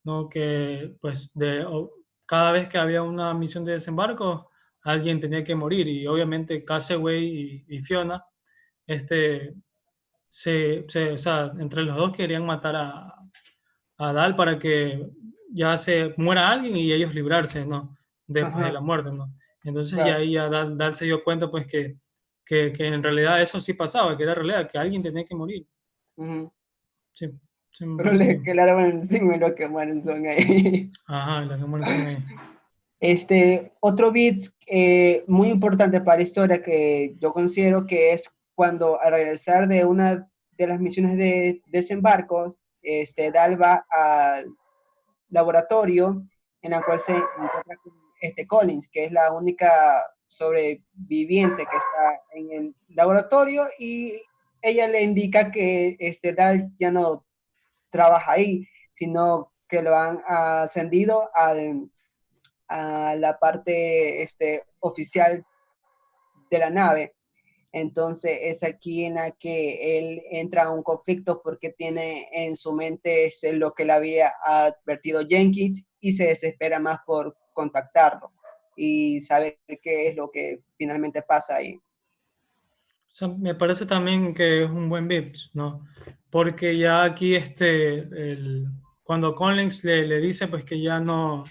¿no? Que pues cada vez que había una misión de desembarco, alguien tenía que morir y obviamente Caseway y Fiona, este, o sea, entre los dos querían matar a Dal para que ya se muera alguien y ellos librarse, ¿no? Después de Ajá, la muerte, ¿no? Entonces ya claro. ahí ya Dal se dio cuenta pues que en realidad eso sí pasaba, que era realidad, que alguien tenía que morir. Uh-huh. Sí, sí, me Pero parece le bien. quedaron encima y lo que mueren son ahí. Ajá, las que mueren son ahí. Otro bit muy importante para la historia que yo considero que es cuando al regresar de una de las misiones de desembarco, Dal va al laboratorio en la cual se encuentra con Collins, que es la única sobreviviente que está en el laboratorio, y ella le indica que Dal ya no trabaja ahí, sino que lo han ascendido a la parte oficial de la nave. Entonces es aquí en la que él entra a un conflicto porque tiene en su mente lo que le había advertido Jenkins y se desespera más por contactarlo y saber qué es lo que finalmente pasa ahí. O sea, me parece también que es un buen VIPS, ¿no? Porque ya aquí cuando Collins le dice pues que ya no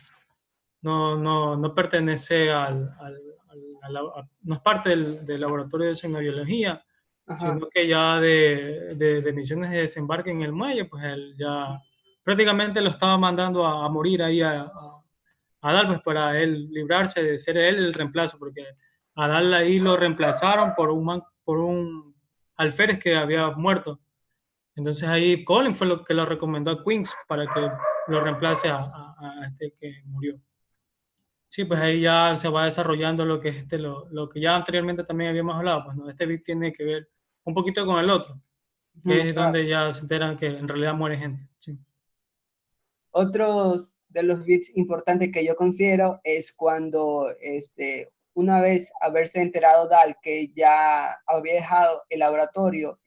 pertenece no es parte del laboratorio de sinobiología, Ajá. sino que ya de misiones de desembarque en el muelle, pues él ya prácticamente lo estaba mandando a morir ahí a Dal, pues para él librarse de ser él el reemplazo, porque a Dal ahí lo reemplazaron por un alférez que había muerto. Entonces ahí Colin fue lo que lo recomendó a Queens para que lo reemplace a este que murió. Sí, pues ahí ya se va desarrollando lo que es lo que ya anteriormente también habíamos hablado, pues ¿no? Este VIP tiene que ver un poquito con el otro, que es Claro. donde ya se enteran que en realidad muere gente. Sí. Otros de los bits importantes que yo considero es cuando una vez haberse enterado Dal que ya había dejado el laboratorio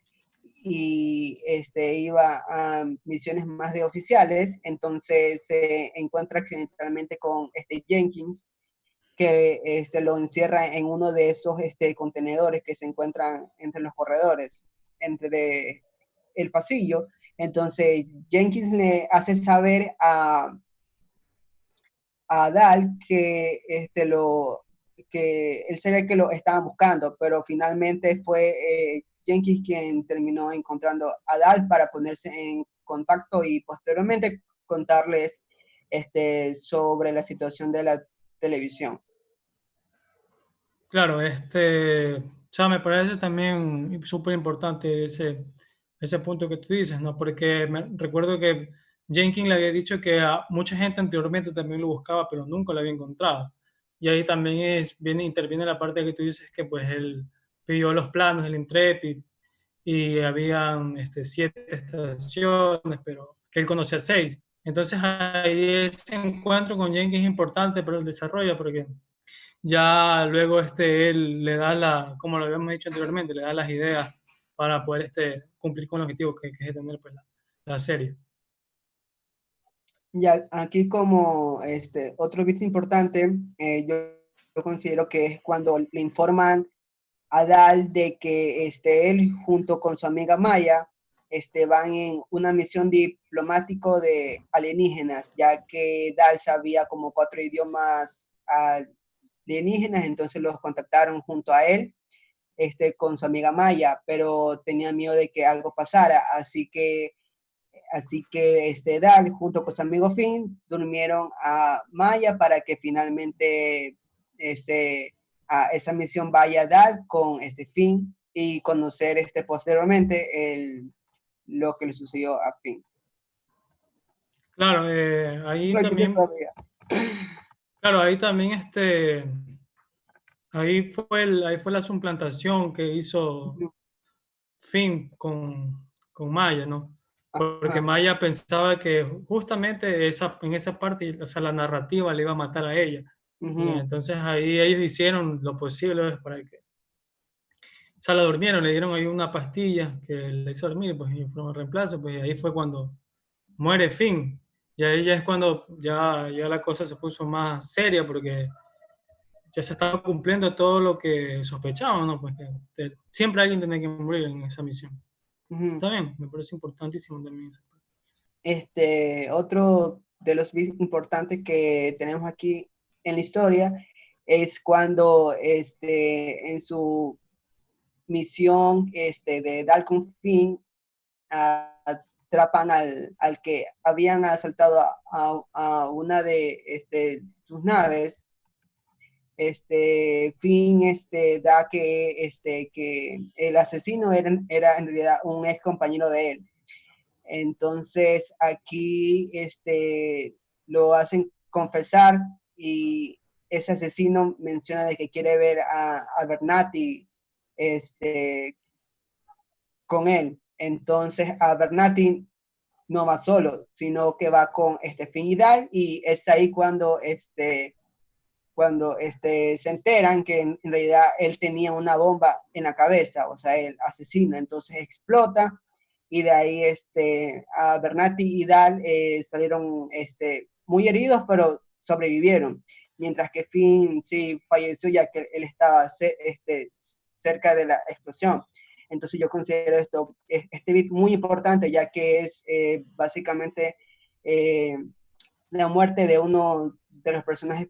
y iba a misiones más de oficiales, entonces se encuentra accidentalmente con Jenkins, que lo encierra en uno de esos contenedores que se encuentran entre los corredores, entre el pasillo. Entonces Jenkins le hace saber a Dal que que él se ve que lo estaban buscando, pero finalmente fue Jenkins quien terminó encontrando a Dal para ponerse en contacto y posteriormente contarles sobre la situación de la televisión. Claro, o sea, me parece también súper importante ese punto que tú dices, ¿no? Porque recuerdo que Jenkins le había dicho que a mucha gente anteriormente también lo buscaba, pero nunca lo había encontrado. Y ahí también interviene la parte que tú dices que pues él pidió los planos del Intrepid y habían 7 estaciones, pero que él conocía 6. Entonces ahí ese encuentro con Jenkins es importante para el desarrollo, porque ya luego él le da como lo habíamos dicho anteriormente, le da las ideas para poder cumplir con el objetivo que es tener pues, la serie. Ya aquí como otro bit importante, yo considero que es cuando le informan a Dal de que él junto con su amiga Maya van en una misión diplomático de alienígenas, ya que Dal sabía como 4 idiomas alienígenas, entonces los contactaron junto a él con su amiga Maya, pero tenía miedo de que algo pasara, así que Dal junto con su amigo Finn durmieron a Maya para que finalmente a esa misión vaya Dal con Finn y conocer posteriormente lo que le sucedió a Finn. Claro, ahí también ahí fue la suplantación que hizo Finn con Maya, ¿no? Porque Ajá. Maya pensaba que justamente en esa parte, o sea, la narrativa le iba a matar a ella. Y Uh-huh. entonces ahí ellos hicieron lo posible para que, o sea, la durmieron, le dieron ahí una pastilla que le hizo dormir, pues y fue un reemplazo, pues y ahí fue cuando muere Finn. Y ahí ya es cuando ya la cosa se puso más seria, porque ya se estaba cumpliendo todo lo que sospechaban, ¿no? Pues que siempre alguien tenía que morir en esa misión. Uh-huh. Está bien, me parece importantísimo también esa parte. Otro de los bits importantes que tenemos aquí en la historia es cuando en su misión de Dalcon Finn atrapan al que habían asaltado a una de sus naves. Finn da que el asesino era en realidad un ex compañero de él. Entonces aquí lo hacen confesar y ese asesino menciona de que quiere ver a Bernati con él. Entonces a Bernati no va solo, sino que va con Finn y Dal, y es ahí cuando cuando se enteran que en realidad él tenía una bomba en la cabeza, o sea, el asesino, entonces explota y de ahí a Bernati y Dal salieron muy heridos, pero sobrevivieron, mientras que Finn sí falleció ya que él estaba cerca de la explosión. Entonces yo considero este bit muy importante, ya que es básicamente la muerte de uno de los personajes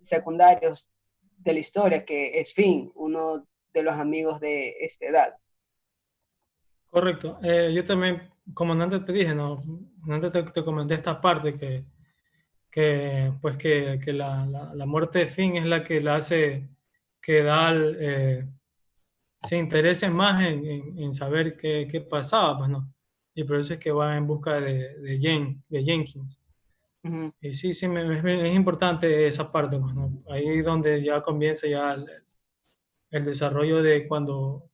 secundarios de la historia, que es Finn, uno de los amigos de Dal. Correcto. Yo también, como antes te dije, ¿no? Antes te comenté esta parte pues que la muerte de Finn es la que la hace que Dal se interese más en saber qué pasaba, pues, ¿no? Y por eso es que va en busca de Jenkins. Uh-huh. Y sí, sí, es importante esa parte, pues, ¿no? Ahí es donde ya comienza ya el desarrollo de cuando,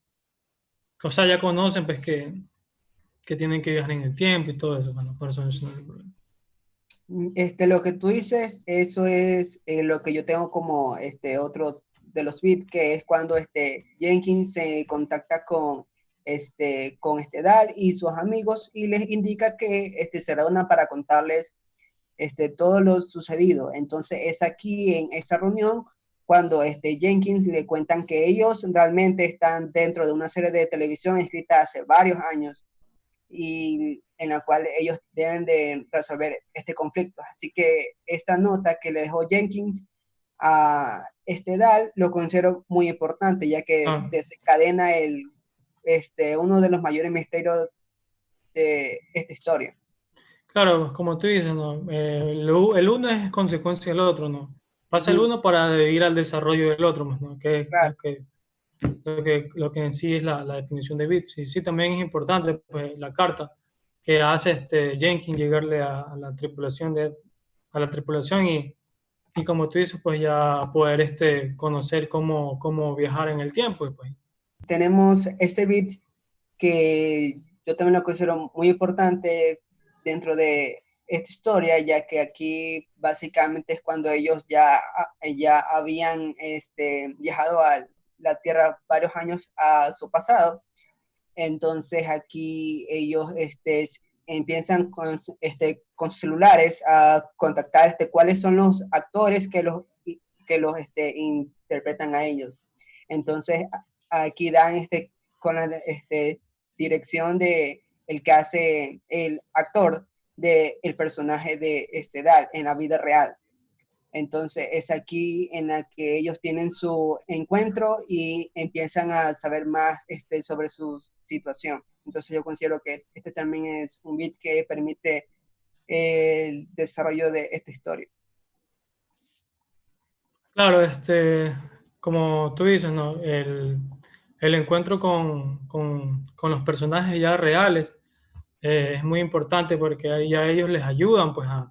o sea, ya conocen, pues, que tienen que viajar en el tiempo y todo eso, bueno, por eso no es el problema. Lo que tú dices, eso es lo que yo tengo como otro de los bits, que es cuando Jenkins se contacta con Dal y sus amigos y les indica que se reúnan para contarles todo lo sucedido. Entonces es aquí en esa reunión cuando Jenkins le cuentan que ellos realmente están dentro de una serie de televisión escrita hace varios años y en la cual ellos deben de resolver este conflicto. Así que esta nota que le dejó Jenkins a Dal lo considero muy importante, ya que Ah, desencadena uno de los mayores misterios de esta historia. claro, como tú dices, ¿no? El uno es consecuencia del otro, ¿no? Pasa el Uh-huh. uno para ir al desarrollo del otro, pues, ¿no? Que es Claro. lo que en sí es la definición de bits. Y sí, también es importante, pues, la carta que hace Jenkins llegarle a la tripulación a la tripulación y como tú dices, pues ya poder conocer cómo viajar en el tiempo. Y pues. Tenemos este bit que yo también lo considero muy importante dentro de esta historia, ya que aquí básicamente es cuando ellos ya habían viajado a la Tierra varios años a su pasado. Entonces aquí ellos empiezan con sus celulares a contactar cuáles son los actores que los interpretan a ellos. Entonces aquí dan con la dirección de el que hace el actor del personaje de Dal en la vida real. Entonces es aquí en la que ellos tienen su encuentro y empiezan a saber más sobre su situación. Entonces yo considero que este también es un bit que permite el desarrollo de esta historia. Claro, como tú dices, ¿no? El encuentro con los personajes ya reales es muy importante porque ahí ya ellos les ayudan pues a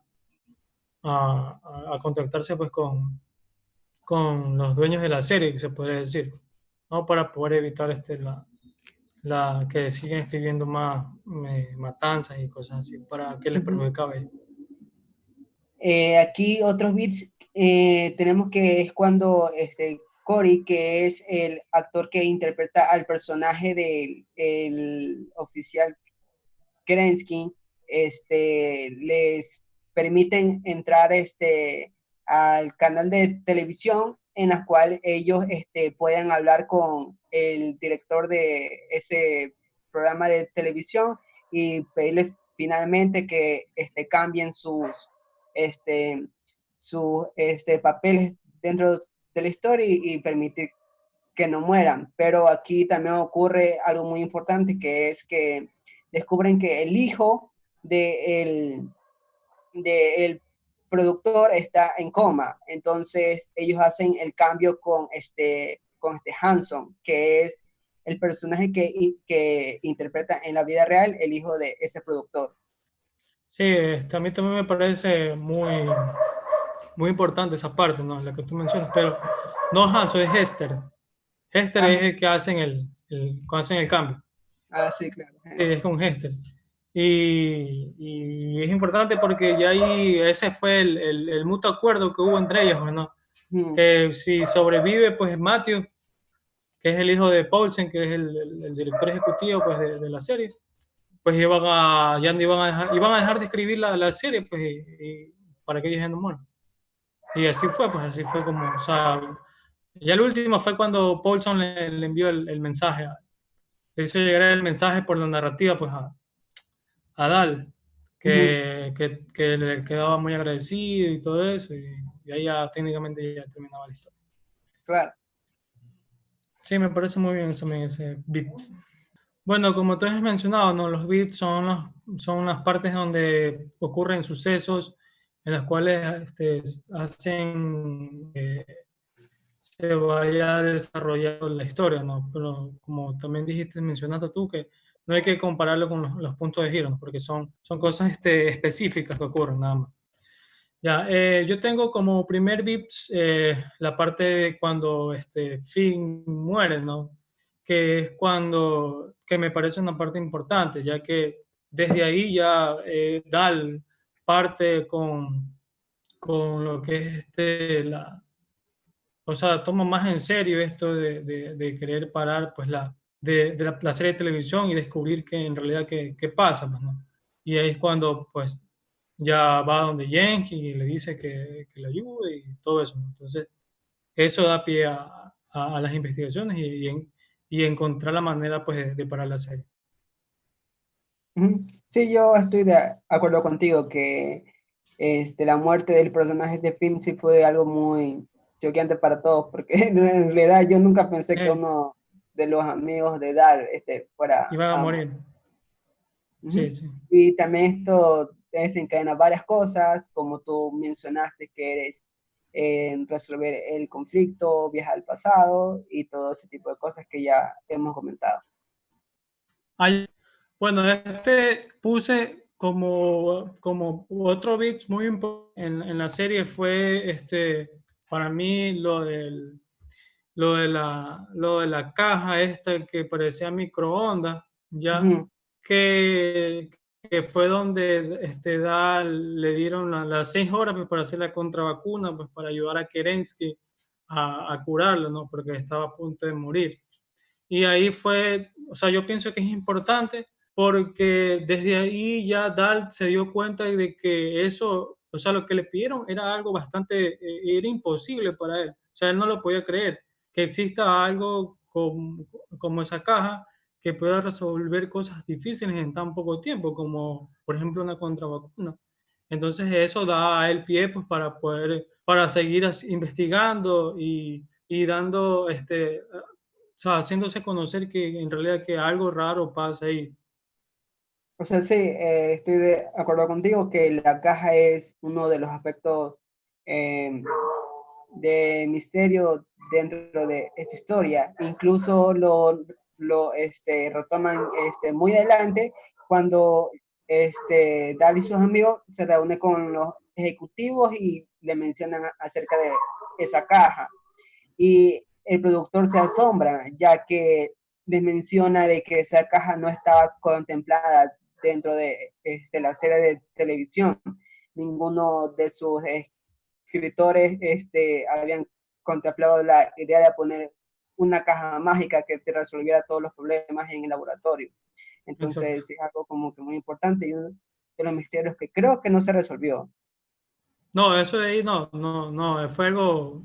contactarse pues con los dueños de la serie, que se puede decir, ¿no? Para poder evitar que sigan escribiendo más matanzas y cosas así, para que les Uh-huh. perjudicaba a ellos. Aquí otros bits tenemos que es cuando Cory, que es el actor que interpreta al personaje del el oficial Kerensky, les permiten entrar al canal de televisión en la cual ellos puedan hablar con el director de ese programa de televisión y pedirle finalmente que cambien este, sus papeles dentro de la historia y permitir que no mueran. Pero aquí también ocurre algo muy importante, que es que descubren que el hijo de productor está en coma. Entonces ellos hacen el cambio con Hanson, que es el personaje que interpreta en la vida real el hijo de ese productor. Sí, a mí también me parece muy importante esa parte, ¿no? La que tú mencionas, pero no Hanson, es Hester. Hester Ah, es el que hacen cuando hacen el cambio. sí, claro. Sí, es con Hester. Y es importante porque ya ahí ese fue el mutuo acuerdo que hubo entre ellos, ¿no? que si sobrevive, pues Matthew, que es el hijo de Paulsen, que es el director ejecutivo pues, de la serie, pues ya no iban a dejar de escribir la serie, pues, para que ellos ya no mueran. Y así fue, pues así fue como, o sea, ya el último fue cuando Paulson le envió el mensaje, le hizo llegar el mensaje por la narrativa, pues a Dal, Ujú. que le quedaba muy agradecido y todo eso, y ahí ya técnicamente ya terminaba la historia. Claro. Sí, me parece muy bien eso, ese beat. Bueno, como tú has mencionado, ¿no? Los beats son las partes donde ocurren sucesos en las cuales hacen se vaya desarrollando la historia, ¿no? Pero como también dijiste, mencionaste tú, que no hay que compararlo con los puntos de giro, ¿no? Porque son cosas específicas que ocurren, nada más. Ya, yo tengo como primer VIPs la parte de cuando Finn muere, ¿no? Que es que me parece una parte importante, ya que desde ahí ya Dal parte con lo que es o sea, toma más en serio esto de querer parar pues la serie de televisión y descubrir que en realidad qué pasa, pues, ¿no? Y ahí es cuando pues ya va donde Yankee y le dice que le ayude y todo eso, ¿no? Entonces, eso da pie a las investigaciones y encontrar la manera pues de parar la serie. Ujú. Sí, yo estoy de acuerdo contigo que la muerte del personaje de Finn sí fue algo muy choqueante para todos, porque en realidad yo nunca pensé que Sí, uno de los amigos de Dal fuera iban a a morir. Sí, Ujú. sí, Y también esto desencadena varias cosas, como tú mencionaste, que eres resolver el conflicto, viajar al pasado y todo ese tipo de cosas que ya hemos comentado. bueno, puse como otro beat muy importante en la serie fue para mí lo de la caja esta que parecía microondas, ya Ujú. que, que fue donde le dieron las 6 horas pues, para hacer la contravacuna, pues para ayudar a Kerensky a curarlo, ¿no? Porque estaba a punto de morir. Y ahí fue, o sea, yo pienso que es importante porque desde ahí ya Dal se dio cuenta de que eso, o sea, lo que le pidieron era algo bastante, era imposible para él. O sea, él no lo podía creer, que exista algo como esa caja que pueda resolver cosas difíciles en tan poco tiempo, como por ejemplo una contravacuna. Entonces eso da a él pie pues, para seguir investigando y dando o sea, haciéndose conocer que en realidad que algo raro pasa ahí. O sea, sí, estoy de acuerdo contigo que la caja es uno de los aspectos eh, de misterio dentro de esta historia. Incluso lo retoman muy adelante cuando Dal y sus amigos se reúnen con los ejecutivos y le mencionan acerca de esa caja. Y el productor se asombra, ya que les menciona de que esa caja no estaba contemplada dentro de la serie de televisión. Ninguno de sus escritores habían contemplado la idea de poner una caja mágica que te resolviera todos los problemas en el laboratorio. Exacto. Entonces es algo como que muy importante y uno de los misterios que creo que no se resolvió. No, eso de ahí no, fue algo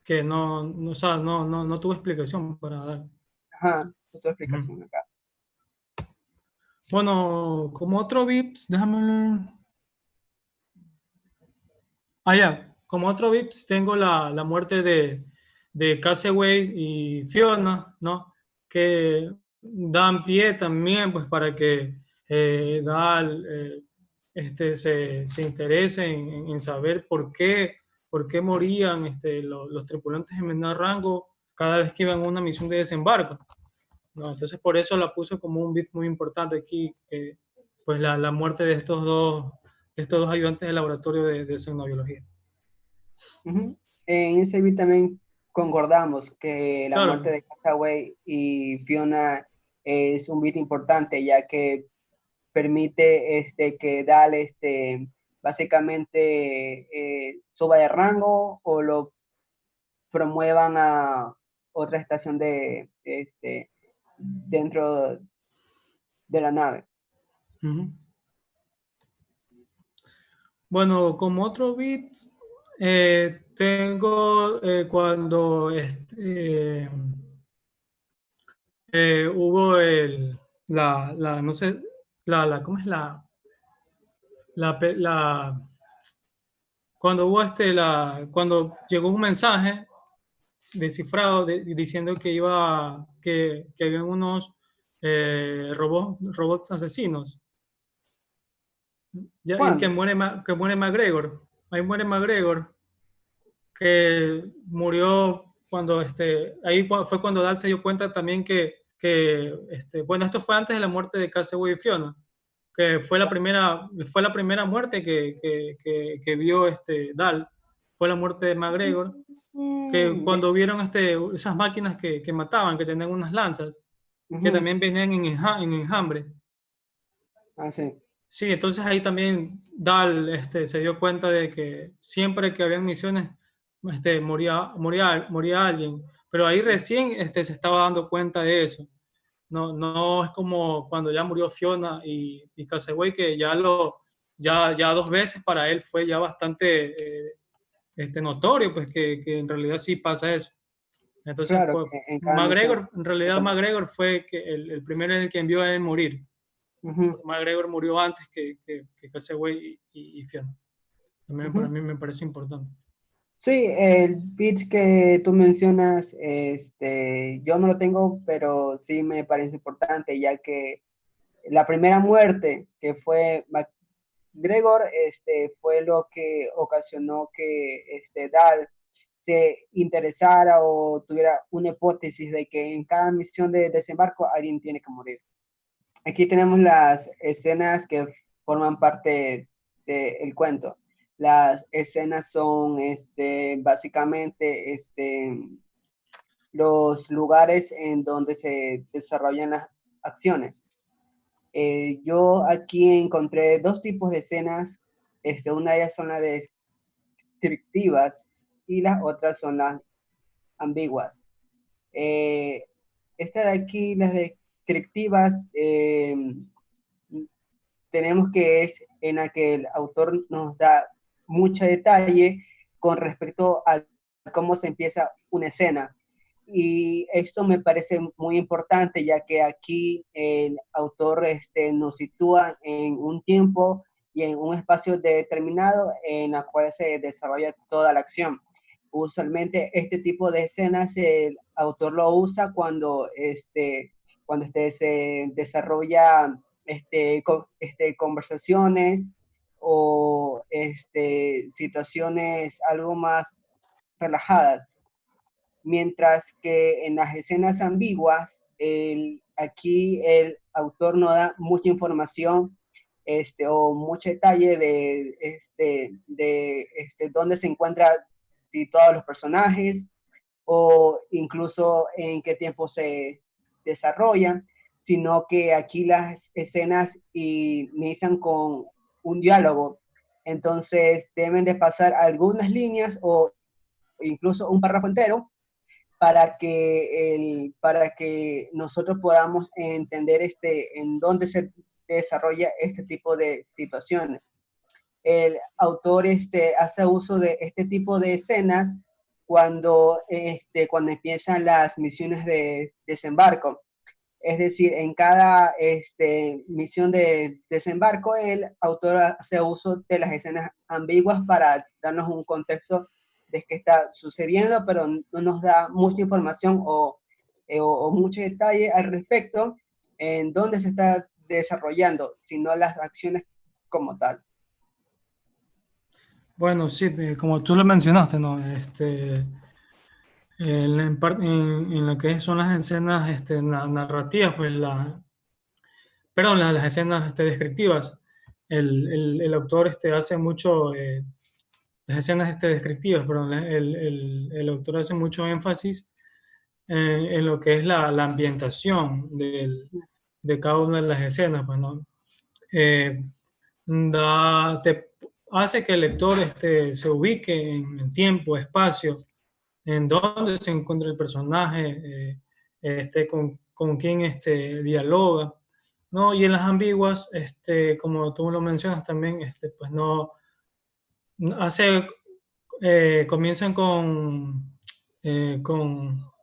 que o sea, no tuvo explicación para dar. Ajá, otra Ujú. explicación acá. Bueno, como otro VIPs, déjame. Ah, ya, como otro VIPs tengo la muerte de Casaway y Fiona, ¿no? Que dan pie también, pues, para que Dal se interese en saber por qué morían los tripulantes de menor rango cada vez que iban a una misión de desembarco, ¿no? Entonces, por eso la puse como un bit muy importante aquí, que, pues, la muerte de estos dos ayudantes de laboratorio de xenobiología. Ujú. En ese beat también concordamos que la muerte Claro, de Hathaway y Fiona es un beat importante, ya que permite que Dal básicamente suba de rango o lo promuevan a otra estación dentro de la nave. Bueno, como otro bit, tengo cuando hubo no sé, ¿cómo es cuando hubo cuando llegó un mensaje descifrado diciendo que habían unos robots asesinos. Y ¿Cuándo? que muere McGregor. Ahí muere McGregor, que murió cuando ahí fue cuando Dal se dio cuenta también bueno, esto fue antes de la muerte de Casey y Fiona, que fue la primera muerte que vio Dal, fue la muerte de McGregor, que cuando vieron esas máquinas que mataban, que tenían unas lanzas, que también venían en enjambre. Ah, sí. Sí, entonces ahí también Dal se dio cuenta de que siempre que habían misiones moría alguien, pero ahí recién se estaba dando cuenta de eso. No, no es como cuando ya murió Fiona y Caseway, que ya 2 veces para él fue ya bastante notorio, pues que en realidad sí pasa eso. Entonces Claro, fue que en cada misión. McGregor, en realidad McGregor fue el primero en el que envió a él morir. McGregor murió antes que Caseway y Fiona. También para mí me parece importante. Sí, el beat que tú mencionas, yo no lo tengo, pero sí me parece importante, ya que la primera muerte que fue McGregor, fue lo que ocasionó que Dal se interesara o tuviera una hipótesis de que en cada misión de desembarco alguien tiene que morir. Aquí tenemos las escenas que forman parte del cuento. Las escenas son básicamente los lugares en donde se desarrollan las acciones. Yo aquí encontré dos tipos de escenas. Una de ellas son las descriptivas y las otras son las ambiguas. Esta de aquí, las descriptivas, tenemos que es en la que el autor nos da mucho detalle con respecto a cómo se empieza una escena. Y esto me parece muy importante, ya que aquí el autor nos sitúa en un tiempo y en un espacio determinado en la cual se desarrolla toda la acción. Usualmente este tipo de escenas el autor lo usa cuando se desarrolla conversaciones o situaciones algo más relajadas. Mientras que en las escenas ambiguas, aquí el autor no da mucha información o mucho detalle de dónde se encuentran situados los personajes o incluso en qué tiempo se desarrollan, sino que aquí las escenas inician con un diálogo. Entonces deben de pasar algunas líneas o incluso un párrafo entero para que nosotros podamos entender en dónde se desarrolla este tipo de situaciones. El autor hace uso de este tipo de escenas cuando empiezan las misiones de desembarco. Es decir, en cada misión de desembarco, el autor hace uso de las escenas ambiguas para darnos un contexto de qué está sucediendo, pero no nos da mucha información o mucho detalle al respecto en dónde se está desarrollando, sino las acciones como tal. Bueno, sí, como tú lo mencionaste, ¿no? En lo que son las escenas narrativas, pues perdón, las escenas descriptivas, el autor hace mucho, las escenas descriptivas, perdón, el autor hace mucho énfasis en lo que es la ambientación de cada una de las escenas, pues, ¿no? Eh, te hace que el lector se ubique en tiempo, espacio, en dónde se encuentra el personaje, con quién dialoga, ¿no? Y en las ambiguas, como tú lo mencionas también, pues no hace, comienzan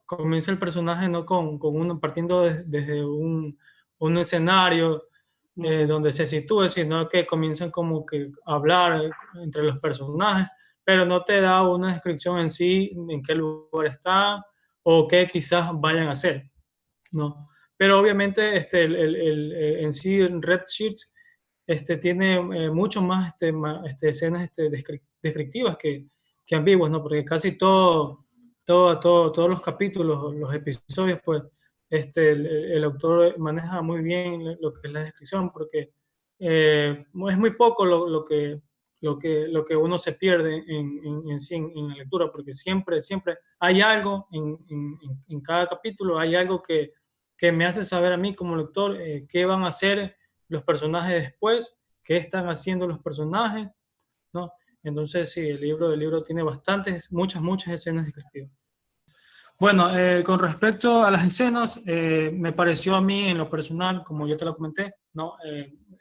comienza el personaje no con uno partiendo desde un escenario donde se sitúe, sino que comienzan como que a hablar entre los personajes, pero no te da una descripción en sí en qué lugar están o qué quizás vayan a hacer, ¿no? Pero obviamente en sí Red Shirts tiene mucho más, escenas descriptivas que ambiguas, ¿no? Porque casi todos los capítulos, los episodios, pues el autor maneja muy bien lo que es la descripción, porque es muy poco lo que uno se pierde sí, en la lectura, porque siempre hay algo en cada capítulo, hay algo que me hace saber a mí como lector qué van a hacer los personajes después, qué están haciendo los personajes, ¿no? Entonces, sí, el libro tiene muchas escenas descriptivas. Bueno, con respecto a las escenas, me pareció a mí en lo personal, como yo te lo comenté, ¿no?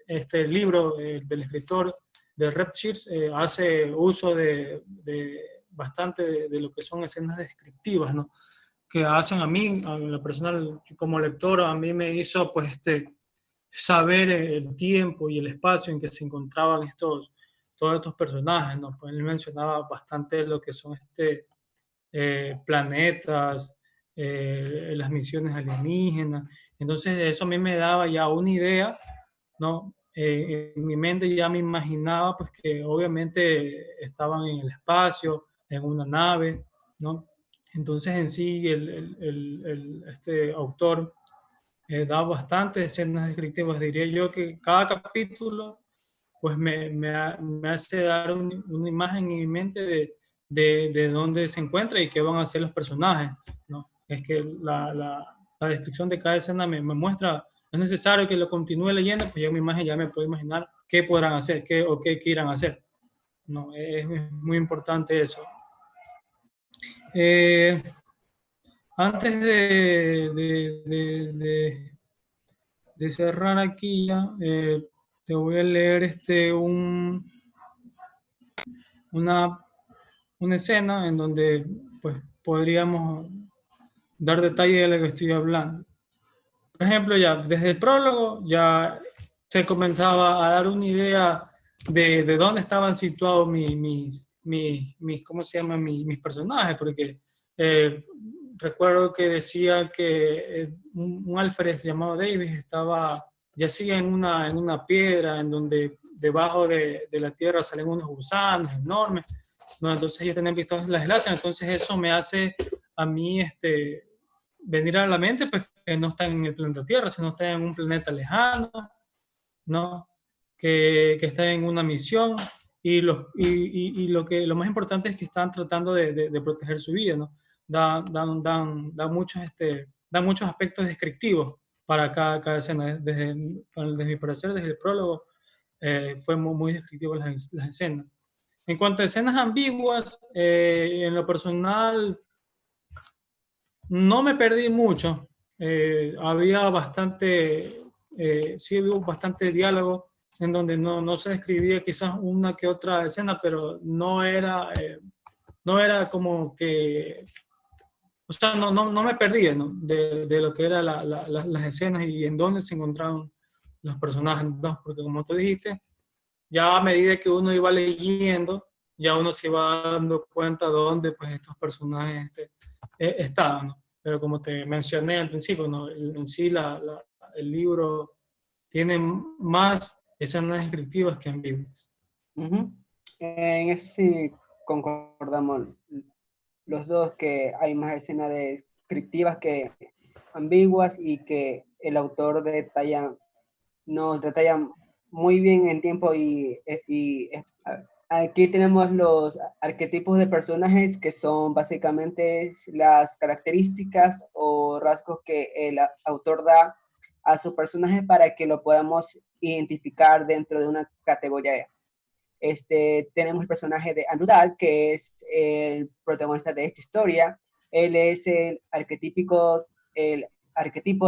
Este libro del escritor de Red Shears hace uso de bastante de lo que son escenas descriptivas, ¿no? Que hacen a mí, en lo personal, como lector, a mí me hizo, pues, saber el tiempo y el espacio en que se encontraban todos estos personajes, ¿no? Pues él mencionaba bastante lo que son planetas, las misiones alienígenas. Entonces eso a mí me daba ya una idea, ¿no? En mi mente ya me imaginaba pues que obviamente estaban en el espacio, en una nave, ¿no? Entonces en sí este autor da bastantes escenas descriptivas. Diría yo que cada capítulo pues me hace dar una imagen en mi mente de dónde se encuentra y qué van a hacer los personajes, ¿no? Es que la descripción de cada escena me muestra, no es necesario que lo continúe leyendo, pues ya mi imagen ya me puedo imaginar qué podrán hacer, qué irán a hacer, ¿no? Es muy importante eso. Antes de cerrar aquí ya, te voy a leer una, una escena en donde pues podríamos dar detalle de lo que estoy hablando. Por ejemplo, ya desde el prólogo ya se comenzaba a dar una idea de dónde estaban situados ¿cómo se llama? Mis personajes, porque recuerdo que decía que un alférez llamado Davis yacía en una piedra en donde debajo de la tierra salen unos gusanos enormes, ¿no? Entonces ellos tenían vistas las enlaces, entonces eso me hace a mí venir a la mente pues que no están en el planeta Tierra, sino están en un planeta lejano, ¿no? Que están en una misión lo más importante es que están tratando de proteger su vida, ¿no? Dan muchos aspectos descriptivos para cada escena. Desde mi parecer, desde el prólogo, fue muy descriptivo las escenas. En cuanto a escenas ambiguas, en lo personal, no me perdí mucho. Había sí hubo bastante diálogo en donde no se describía quizás una que otra escena, pero no era como que, o sea, no me perdía, ¿no? De lo que eran las escenas y en dónde se encontraban los personajes, ¿no? Porque como tú dijiste, ya a medida que uno iba leyendo, ya uno se iba dando cuenta de dónde pues estos personajes estaban, ¿no? Pero como te mencioné al principio, ¿no? En sí el libro tiene más escenas descriptivas que ambiguas. En eso sí concordamos los dos, que hay más escenas descriptivas que ambiguas y que el autor nos detalla muy bien en tiempo y aquí tenemos los arquetipos de personajes que son básicamente las características o rasgos que el autor da a su personaje para que lo podamos identificar dentro de una categoría tenemos el personaje de Andrew Dahl, que es el protagonista de esta historia. Él es el arquetipo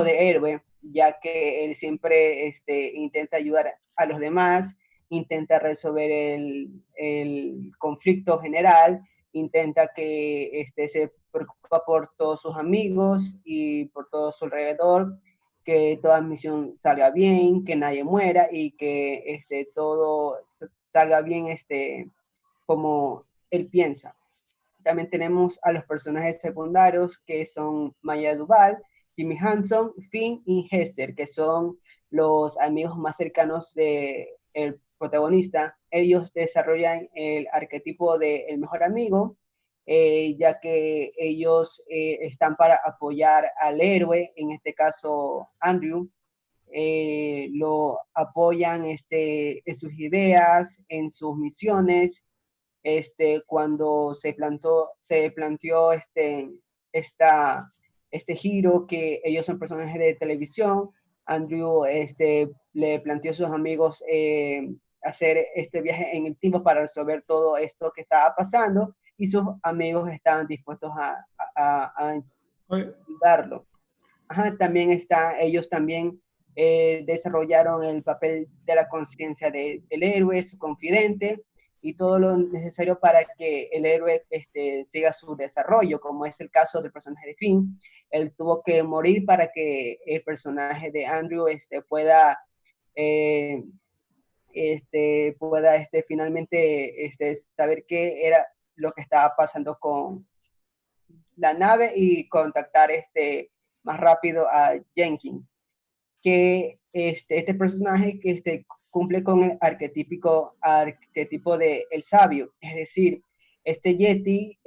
de héroe, ya que él siempre intenta ayudar a los demás, intenta resolver el conflicto general, intenta que se preocupa por todos sus amigos y por todo su alrededor, que toda misión salga bien, que nadie muera y que todo salga bien como él piensa. También tenemos a los personajes secundarios que son Maya Duval, Jimmy Hanson, Finn y Hester, que son los amigos más cercanos del protagonista. Ellos desarrollan el arquetipo del mejor amigo, ya que ellos están para apoyar al héroe, en este caso Andrew. Lo apoyan en sus ideas, en sus misiones. Cuando se planteó este giro que ellos son personajes de televisión, Andrew le planteó a sus amigos hacer este viaje en el tiempo para resolver todo esto que estaba pasando, y sus amigos estaban dispuestos a ayudarlo. Ajá, ellos también desarrollaron el papel de la conciencia del héroe, su confidente, y todo lo necesario para que el héroe siga su desarrollo, como es el caso del personaje de Finn. Él tuvo que morir para que el personaje de Andrew pueda finalmente saber qué era lo que estaba pasando con la nave y contactar más rápido a Jenkins, que este personaje que cumple con el arquetipo de el sabio, es decir, este Yeti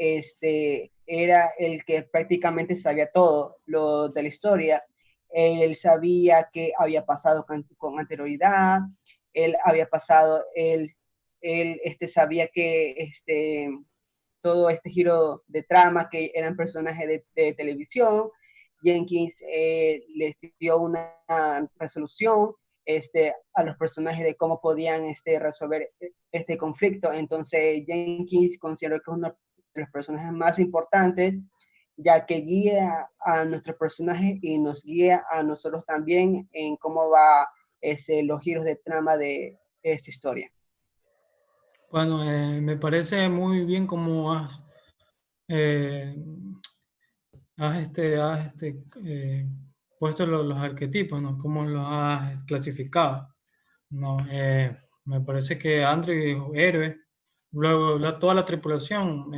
era el que prácticamente sabía todo lo de la historia. Él sabía qué había pasado con anterioridad, él había pasado, él sabía que todo este giro de trama, que eran personajes de televisión. Jenkins les dio una resolución a los personajes de cómo podían resolver este conflicto. Entonces Jenkins considero que es uno de los personajes más importantes, ya que guía a nuestros personajes y nos guía a nosotros también en cómo va los giros de trama de esta historia. Bueno, me parece muy bien cómo eh, has puesto los arquetipos, ¿no? Cómo los has clasificado, ¿no? Me parece que Andrew es héroe. Luego toda la tripulación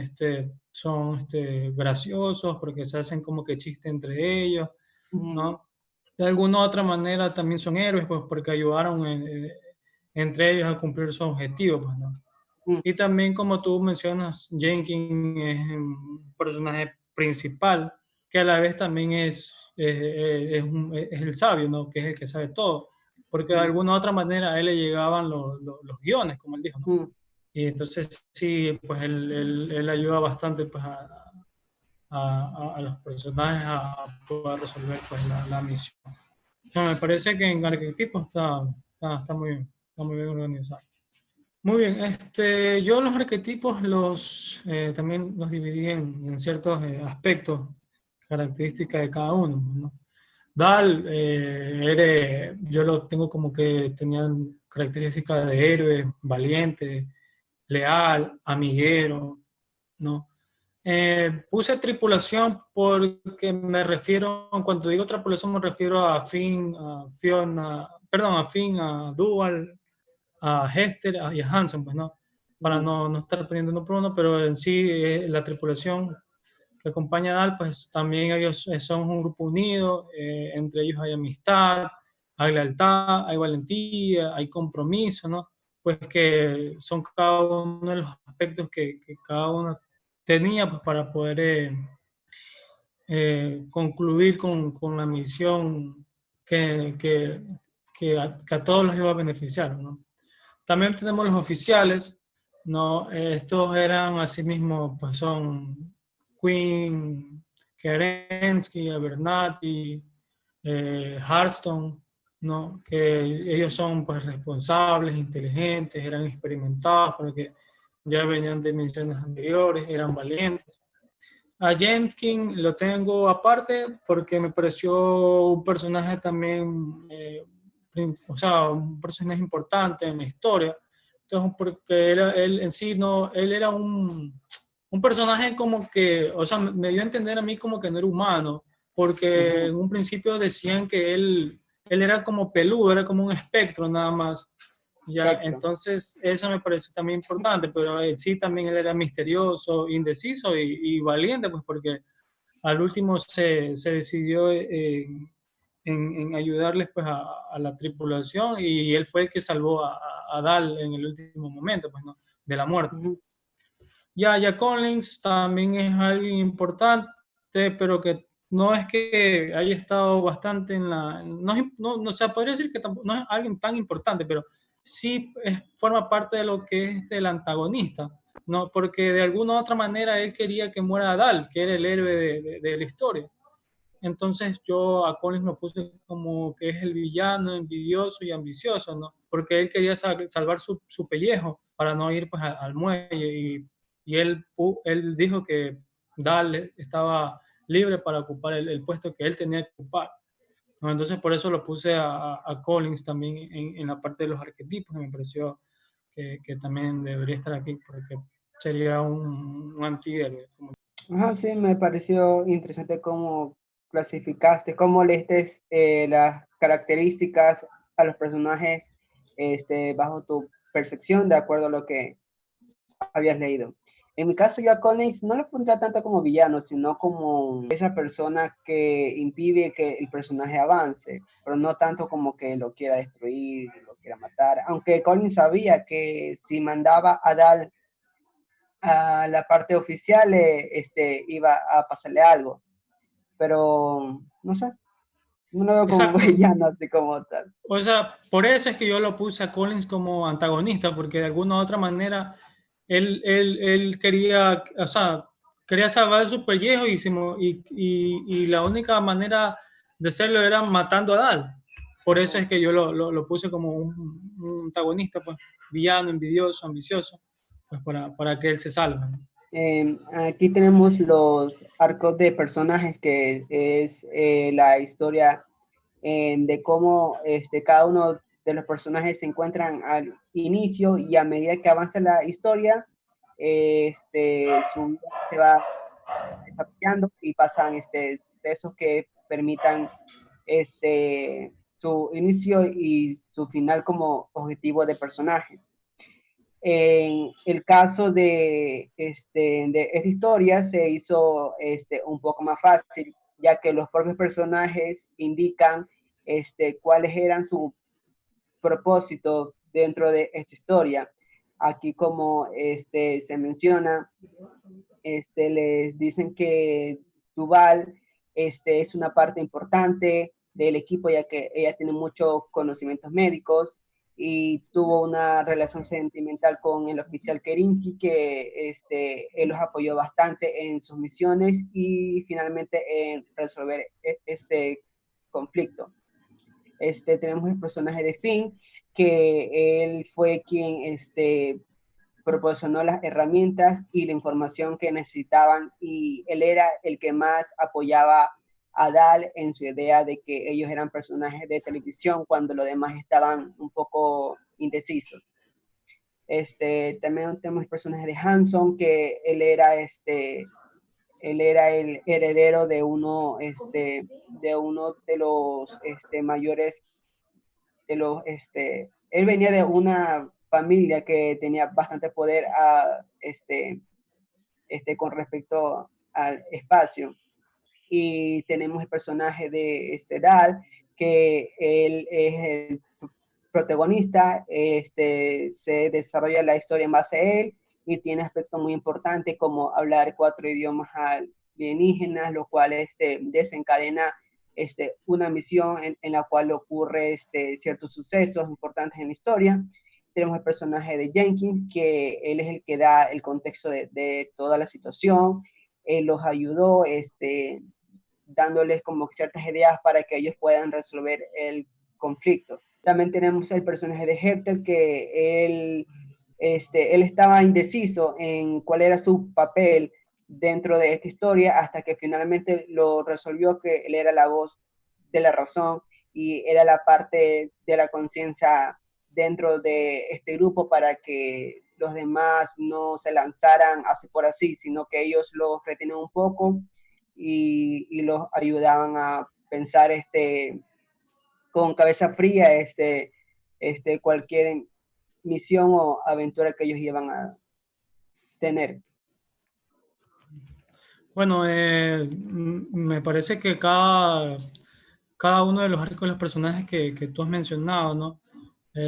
son graciosos porque se hacen como que chiste entre ellos, ¿no? De alguna u otra manera también son héroes, pues porque ayudaron entre ellos a cumplir su objetivo, pues, ¿no? Y también, como tú mencionas, Jenkins es un personaje principal, que a la vez también es el sabio, ¿no? Que es el que sabe todo. Porque de alguna u otra manera a él le llegaban los guiones, como él dijo, ¿no? Y entonces sí, pues él ayuda bastante pues, a los personajes a poder resolver pues, la misión. No, me parece que en arquetipo está muy bien organizado. Muy bien, yo los arquetipos también los dividí en ciertos aspectos, características de cada uno, ¿no? Dal, yo lo tengo como que tenían características de héroe, valiente, leal, amiguero, ¿no? Puse tripulación porque me refiero, cuando digo tripulación me refiero a Finn, a Fiona, perdón, a Finn, a Duval, a Hester y a Hanson, pues no, para no estar poniendo uno por uno, pero en sí la tripulación que acompaña a Dal, pues también ellos son un grupo unido, entre ellos hay amistad, hay lealtad, hay valentía, hay compromiso, ¿no? Pues que son cada uno de los aspectos que cada uno tenía pues, para poder concluir con la misión que a todos los iba a beneficiar, ¿no? También tenemos los oficiales, ¿no? Estos eran asimismo, pues son Quinn, Kerensky, Abernathy, Harston, ¿no? Que ellos son pues responsables, inteligentes, eran experimentados, porque ya venían de misiones anteriores, eran valientes. A Jenkins lo tengo aparte porque me pareció un personaje también, o sea, un personaje importante en la historia. Entonces, porque él en sí no, él era un personaje como que, o sea, me dio a entender a mí como que no era humano, porque Ujú, en un principio decían que él era como peludo, era como un espectro nada más. Ya, correcto. entonces eso me parece también importante, pero sí también él era misterioso, indeciso y valiente, pues porque al último se decidió en ayudarles pues a la tripulación y él fue el que salvó a Dal en el último momento, pues no, de la muerte. Ujú. Ya Collins también es alguien importante, pero que no es que haya estado bastante en la... No, no, o sea, podría decir que tampoco, no es alguien tan importante, pero sí forma parte de lo que es el antagonista, ¿no? Porque de alguna u otra manera él quería que muera Dal, que era el héroe de la historia. Entonces yo a Collins lo puse como que es el villano envidioso y ambicioso, ¿no? Porque él quería salvar su pellejo para no ir pues al muelle y él dijo que Dal estaba libre para ocupar el puesto que él tenía que ocupar, ¿no? Entonces por eso lo puse a Collins también en la parte de los arquetipos, que me pareció que también debería estar aquí porque sería un antihéroe. Ajá, sí, me pareció interesante cómo clasificaste, cómo leíste las características a los personajes bajo tu percepción, de acuerdo a lo que habías leído. En mi caso, yo a Collins no lo pondría tanto como villano, sino como esa persona que impide que el personaje avance, pero no tanto como que lo quiera destruir, lo quiera matar. Aunque Collins sabía que si mandaba a Dal a la parte oficial, iba a pasarle algo, pero no sé, no lo veo como un Exacto. villano así como tal. O sea, por eso es que yo lo puse a Collins como antagonista, porque de alguna u otra manera él quería, o sea, quería salvar su pellejo y la única manera de hacerlo era matando a Dal. Por eso es Ujú. que yo lo puse como un antagonista, pues, villano, envidioso, ambicioso, pues para que él se salve, ¿no? Aquí tenemos los arcos de personajes, que es la historia de cómo cada uno de los personajes se encuentran al inicio y a medida que avanza la historia, su vida se va desarrollando y pasan sucesos que permitan su inicio y su final como objetivo de personajes. En el caso de esta historia se hizo un poco más fácil, ya que los propios personajes indican cuáles eran su propósito dentro de esta historia. Aquí como se menciona, les dicen que Duval es una parte importante del equipo, ya que ella tiene muchos conocimientos médicos y tuvo una relación sentimental con el oficial Kerinsky, que él los apoyó bastante en sus misiones y finalmente en resolver este conflicto. Tenemos el personaje de Finn, que él fue quien proporcionó las herramientas y la información que necesitaban y él era el que más apoyaba a Dal en su idea de que ellos eran personajes de televisión cuando los demás estaban un poco indecisos. También tenemos el personaje de Hanson, que él era el heredero de uno de los mayores él venía de una familia que tenía bastante poder con respecto al espacio. Y tenemos el personaje de Dal, que él es el protagonista, se desarrolla la historia en base a él y tiene aspectos muy importantes como hablar 4 idiomas alienígenas, lo cual desencadena una misión en la cual ocurre ciertos sucesos importantes en la historia. Tenemos el personaje de Jenkins, que él es el que da el contexto de toda la situación. Él los ayudó dándoles como ciertas ideas para que ellos puedan resolver el conflicto. También tenemos el personaje de Hector, que él estaba indeciso en cuál era su papel dentro de esta historia, hasta que finalmente lo resolvió, que él era la voz de la razón y era la parte de la conciencia dentro de este grupo, para que los demás no se lanzaran así por así, sino que ellos los retenían un poco y los ayudaban a pensar con cabeza fría cualquier misión o aventura que ellos iban a tener. Bueno, me parece que cada uno de los arcos de los personajes que tú has mencionado, ¿no?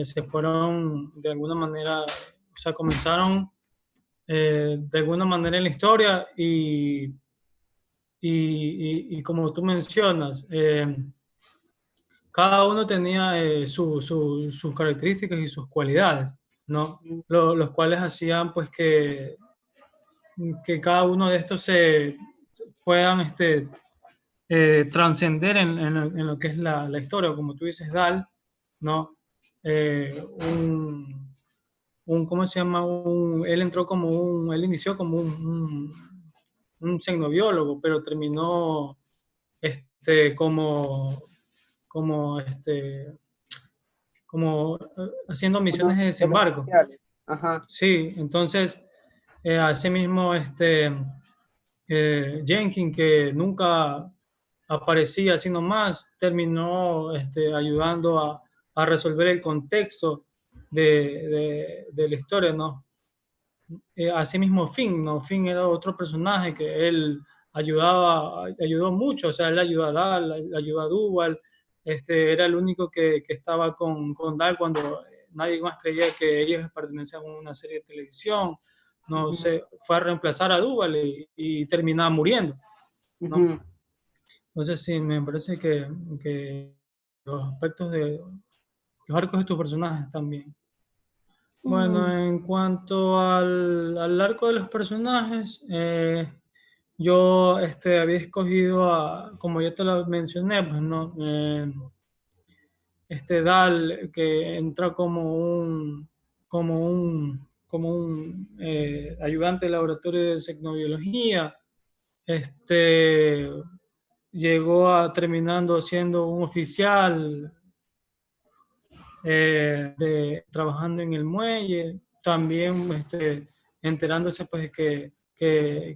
Se fueron de alguna manera, o sea, comenzaron de alguna manera en la historia y como tú mencionas, cada uno tenía sus características y sus cualidades, ¿no? Los cuales hacían pues que cada uno de estos se puedan trascender en lo que es la historia, como tú dices, Dal, ¿no? ¿Cómo se llama? Él entró él inició como un tecnobiólogo, pero terminó como, como, como haciendo misiones de desembarco. Ajá. Sí, entonces, asimismo, Jenkins, que nunca aparecía así nomás, terminó ayudando a resolver el contexto de la historia, ¿no? Asimismo Finn, ¿no? Finn era otro personaje que él ayudó mucho, o sea, él ayudó a Dal, ayudó a Duval, era el único que estaba con Dal cuando nadie más creía que ellos pertenecían a una serie de televisión, no sé, fue a reemplazar a Duval y terminaba muriendo, ¿no? Entonces sí, me parece que los aspectos de los arcos de tus personajes también. Bueno, en cuanto al arco de los personajes, yo había escogido como ya te lo mencioné, pues no, Dal, que entra como un ayudante de laboratorio de tecnobiología, llegó terminando siendo un oficial trabajando en el muelle, también enterándose pues que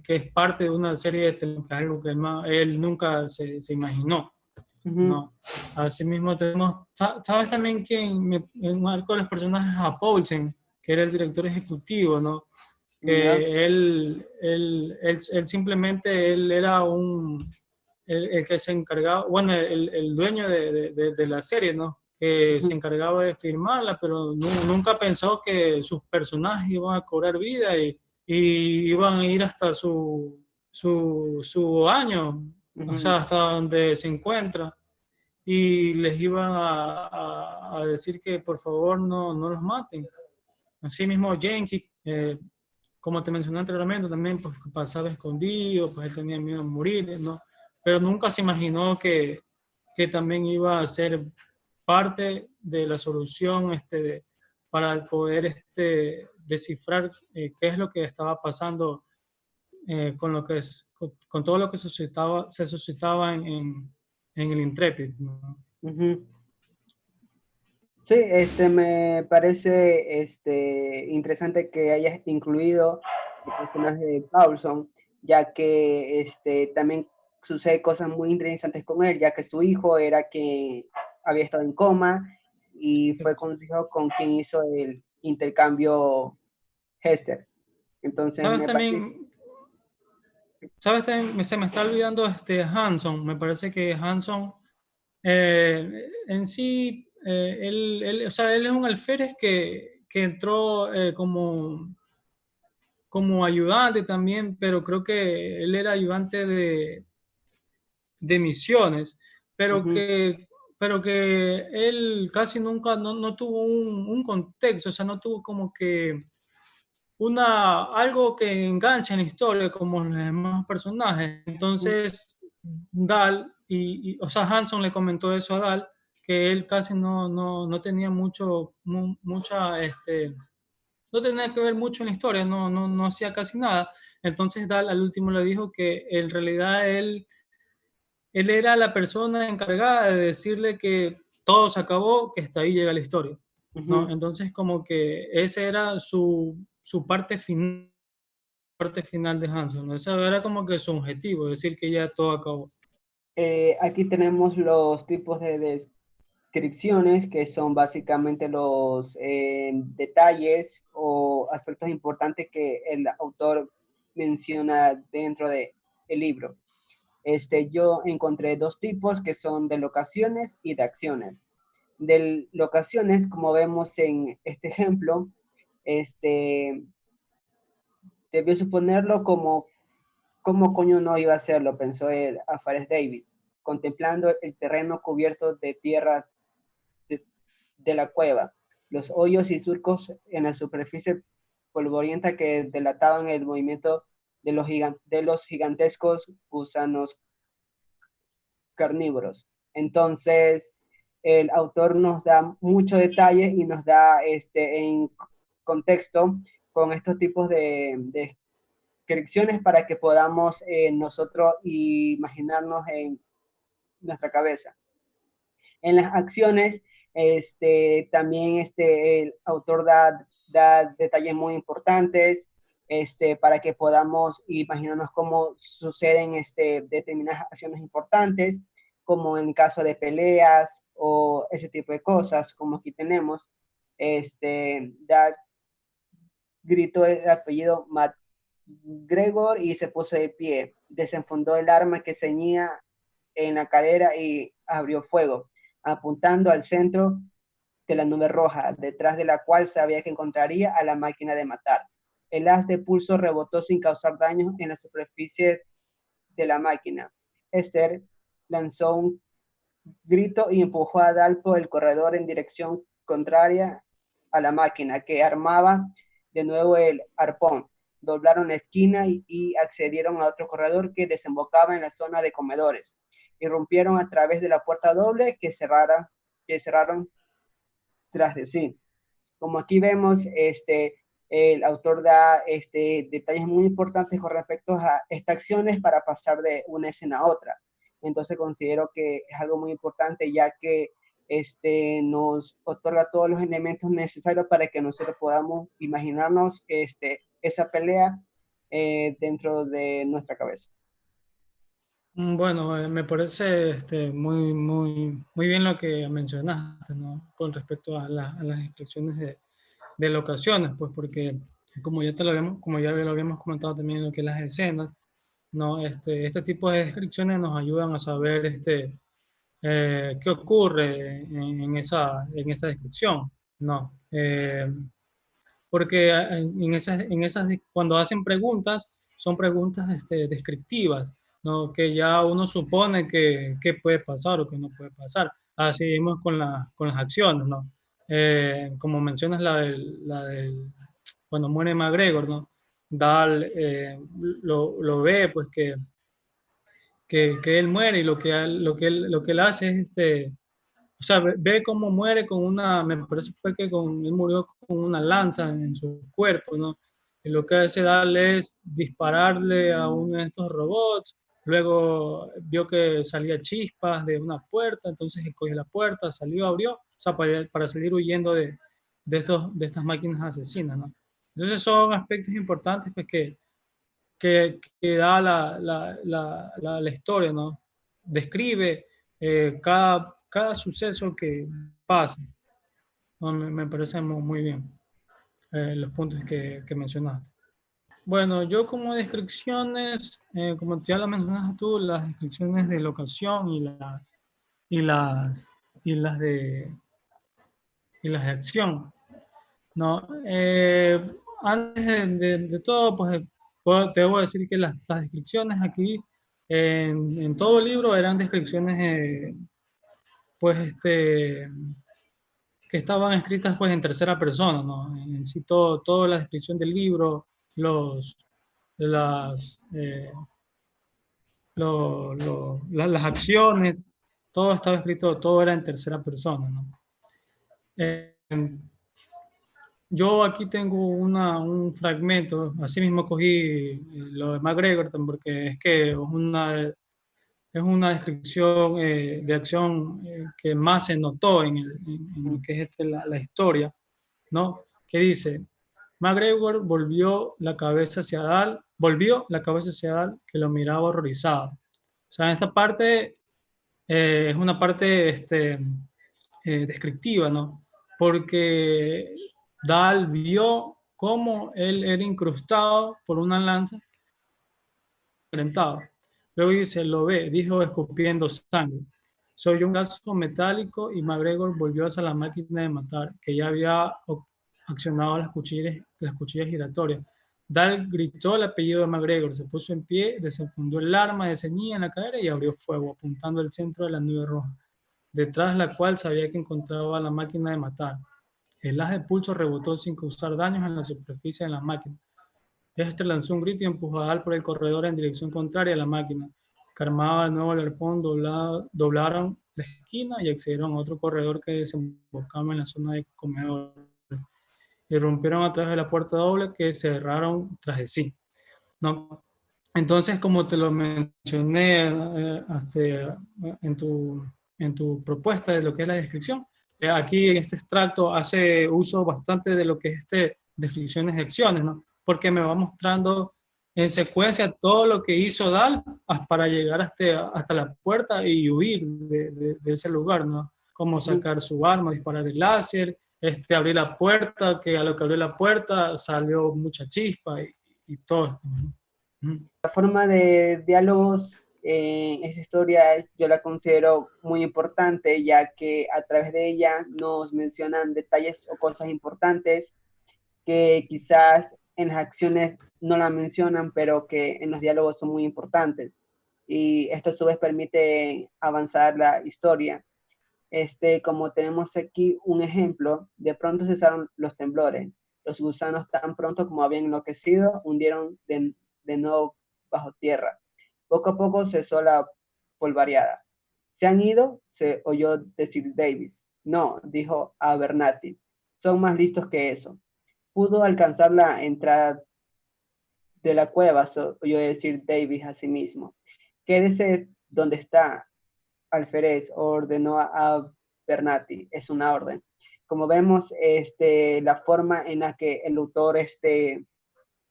es parte de una serie de algo que él nunca se imaginó, ¿no? Asimismo tenemos, ¿sabes también quién marcó los personajes? A Paulsen, que era el director ejecutivo, ¿no? Que él simplemente, él era el que se encargaba, bueno, el dueño de la serie, ¿no? Que se encargaba de firmarla, pero nunca pensó que sus personajes iban a cobrar vida y iban a ir hasta su año, o sea, hasta donde se encuentra, y les iban a decir que por favor no los maten. Asimismo, Jenkins, como te mencioné anteriormente, también pues, pasaba escondido, pues él tenía miedo a morir, ¿no? Pero nunca se imaginó que también iba a ser parte de la solución para poder descifrar qué es lo que estaba pasando con lo que con todo lo que se suscitaba en el Intrepid, ¿no? Sí, me parece interesante que hayas incluido el personaje de Paulson, ya que también sucede cosas muy interesantes con él, ya que su hijo era quien había estado en coma y fue con su hijo con quien hizo el intercambio Hester. Entonces ¿Sabes me parece... también? ¿Sabes también? Se me está olvidando Hanson. Me parece que Hanson en sí, o sea, él es un alférez que entró como ayudante también, pero creo que él era ayudante de misiones, pero que él casi nunca no tuvo un contexto, o sea, no tuvo como que algo que engancha en la historia como los demás personajes. Entonces, Dal, o sea, Hanson le comentó eso a Dal que él casi no tenía no tenía que ver mucho en la historia, no hacía casi nada. Entonces Dahl al último le dijo que en realidad él era la persona encargada de decirle que todo se acabó, que hasta ahí llega la historia, ¿no? Ujú. Entonces como que ese era su parte final de Hanson, ¿no? Ese era como que su objetivo, decir que ya todo acabó. Aquí tenemos los tipos de descripciones, que son básicamente los detalles o aspectos importantes que el autor menciona dentro del libro. Yo encontré dos tipos que son de locaciones y de acciones. De locaciones, como vemos en este ejemplo, este, debió suponerlo como cómo coño no iba a hacerlo, pensó él a Fares Davis, contemplando el terreno cubierto de tierra de la cueva, los hoyos y surcos en la superficie polvorienta que delataban el movimiento de los gigantescos gusanos carnívoros. Entonces, el autor nos da mucho detalle y nos da en contexto con estos tipos de descripciones para que podamos nosotros imaginarnos en nuestra cabeza. En las acciones, también el autor da detalles muy importantes para que podamos imaginarnos cómo suceden determinadas acciones importantes, como en el caso de peleas o ese tipo de cosas, como aquí tenemos. Da, gritó el apellido McGregor y se puso de pie, desenfundó el arma que ceñía en la cadera y abrió fuego, apuntando al centro de la nube roja, detrás de la cual sabía que encontraría a la máquina de matar. El haz de pulso rebotó sin causar daños en la superficie de la máquina. Esther lanzó un grito y empujó a Dal por el corredor en dirección contraria a la máquina, que armaba de nuevo el arpón. Doblaron la esquina y accedieron a otro corredor que desembocaba en la zona de comedores. Irrumpieron a través de la puerta doble que cerraron tras de sí. Como aquí vemos, el autor da detalles muy importantes con respecto a estas acciones para pasar de una escena a otra. Entonces considero que es algo muy importante, ya que nos otorga todos los elementos necesarios para que nosotros podamos imaginarnos esa pelea dentro de nuestra cabeza. Bueno, me parece muy bien lo que mencionaste, ¿no? Con respecto a las descripciones de locaciones, pues porque como ya lo habíamos comentado también en lo que es las escenas, ¿no? Este tipo de descripciones nos ayudan a saber qué ocurre en esa descripción, ¿no? Porque cuando hacen preguntas, son preguntas descriptivas, ¿no? Que ya uno supone que puede pasar o que no puede pasar. Así mismo con las acciones, ¿no? Como mencionas cuando muere McGregor, ¿no? Dahl lo ve, pues que él muere y lo que él hace es o sea, ve cómo muere con me parece fue que él murió con una lanza en su cuerpo, ¿no? Y lo que hace darle es dispararle a uno de estos robots, luego vio que salía chispas de una puerta, entonces cogió la puerta, salió, abrió, o sea, para salir huyendo de estas máquinas asesinas, ¿no? Entonces son aspectos importantes pues, que da la historia, ¿no? Describe cada suceso que pasa. ¿No? Me parece muy bien los puntos que mencionaste. Bueno, yo como descripciones, como ya lo mencionaste tú, las descripciones de locación y las, y las de, y las de acción, ¿no? Antes de todo, pues te debo decir que las descripciones aquí en todo el libro eran descripciones, pues, que estaban escritas pues en tercera persona, ¿no? En sí toda la descripción del libro, los, las, las acciones, todo estaba escrito, todo era en tercera persona, ¿no? Eh, yo aquí tengo un fragmento, así mismo cogí lo de MacGregor, porque es que es una descripción de acción que más se notó en lo que es la historia, ¿no? Que dice, MacGregor volvió la cabeza hacia Dal, que lo miraba horrorizado. O sea, en esta parte es una parte descriptiva, ¿no? Porque Dal vio cómo él era incrustado por una lanza enfrentado. Luego dice, lo ve, dijo escupiendo sangre. Soy un gasto metálico y MacGregor volvió hacia la máquina de matar, que ya había accionado las cuchillas giratorias. Dal gritó el apellido de MacGregor, se puso en pie, desenfundó el arma de ceñía en la cadera y abrió fuego, apuntando al centro de la nube roja, detrás de la cual sabía que encontraba la máquina de matar. El haz de pulso rebotó sin causar daños en la superficie de la máquina. Este lanzó un grito y empujó a Dal por el corredor en dirección contraria a la máquina, que armaba el nuevo arpón, doblaron la esquina y accedieron a otro corredor que desembocaba en la zona de comedor. Y rompieron a través de la puerta doble que cerraron tras de sí, ¿no? Entonces, como te lo mencioné en en tu propuesta de lo que es la descripción, aquí en este extracto hace uso bastante de lo que es descripciones de acciones, ¿no? Porque me va mostrando en secuencia todo lo que hizo Dal para llegar hasta la puerta y huir de ese lugar, ¿no? Como sacar su arma, disparar el láser, abrir la puerta, que a lo que abrió la puerta salió mucha chispa y todo. La forma de diálogos en esa historia yo la considero muy importante, ya que a través de ella nos mencionan detalles o cosas importantes que quizás en las acciones no la mencionan, pero que en los diálogos son muy importantes. Y esto a su vez permite avanzar la historia. Como tenemos aquí un ejemplo, de pronto cesaron los temblores. Los gusanos tan pronto como habían enloquecido, hundieron de nuevo bajo tierra. Poco a poco cesó la polvareada. ¿Se han ido?, se oyó decir Davis. No, dijo Abernathy. Son más listos que eso. Pudo alcanzar la entrada de la cueva, oyó decir Davis a sí mismo. Quédese donde está, alférez, ordenó a Bernati. Es una orden. Como vemos, la forma en la que el autor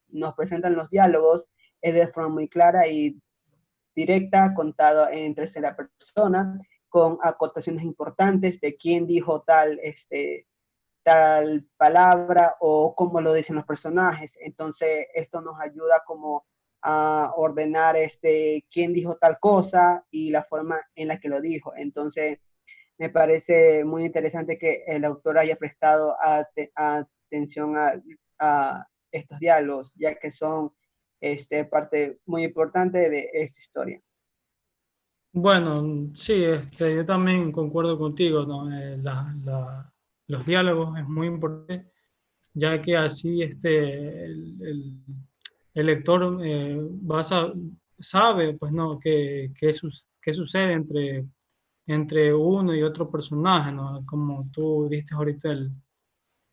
nos presenta los diálogos es de forma muy clara y directa, contado en tercera persona, con acotaciones importantes de quién dijo tal palabra o cómo lo dicen los personajes. Entonces, esto nos ayuda como a ordenar quién dijo tal cosa y la forma en la que lo dijo. Entonces, me parece muy interesante que el autor haya prestado atención a estos diálogos, ya que son parte muy importante de esta historia. Bueno, sí, yo también concuerdo contigo, ¿no? Los diálogos es muy importante, ya que así el lector sabe, pues, ¿no? Qué sucede entre uno y otro personaje, ¿no? Como tú diste ahorita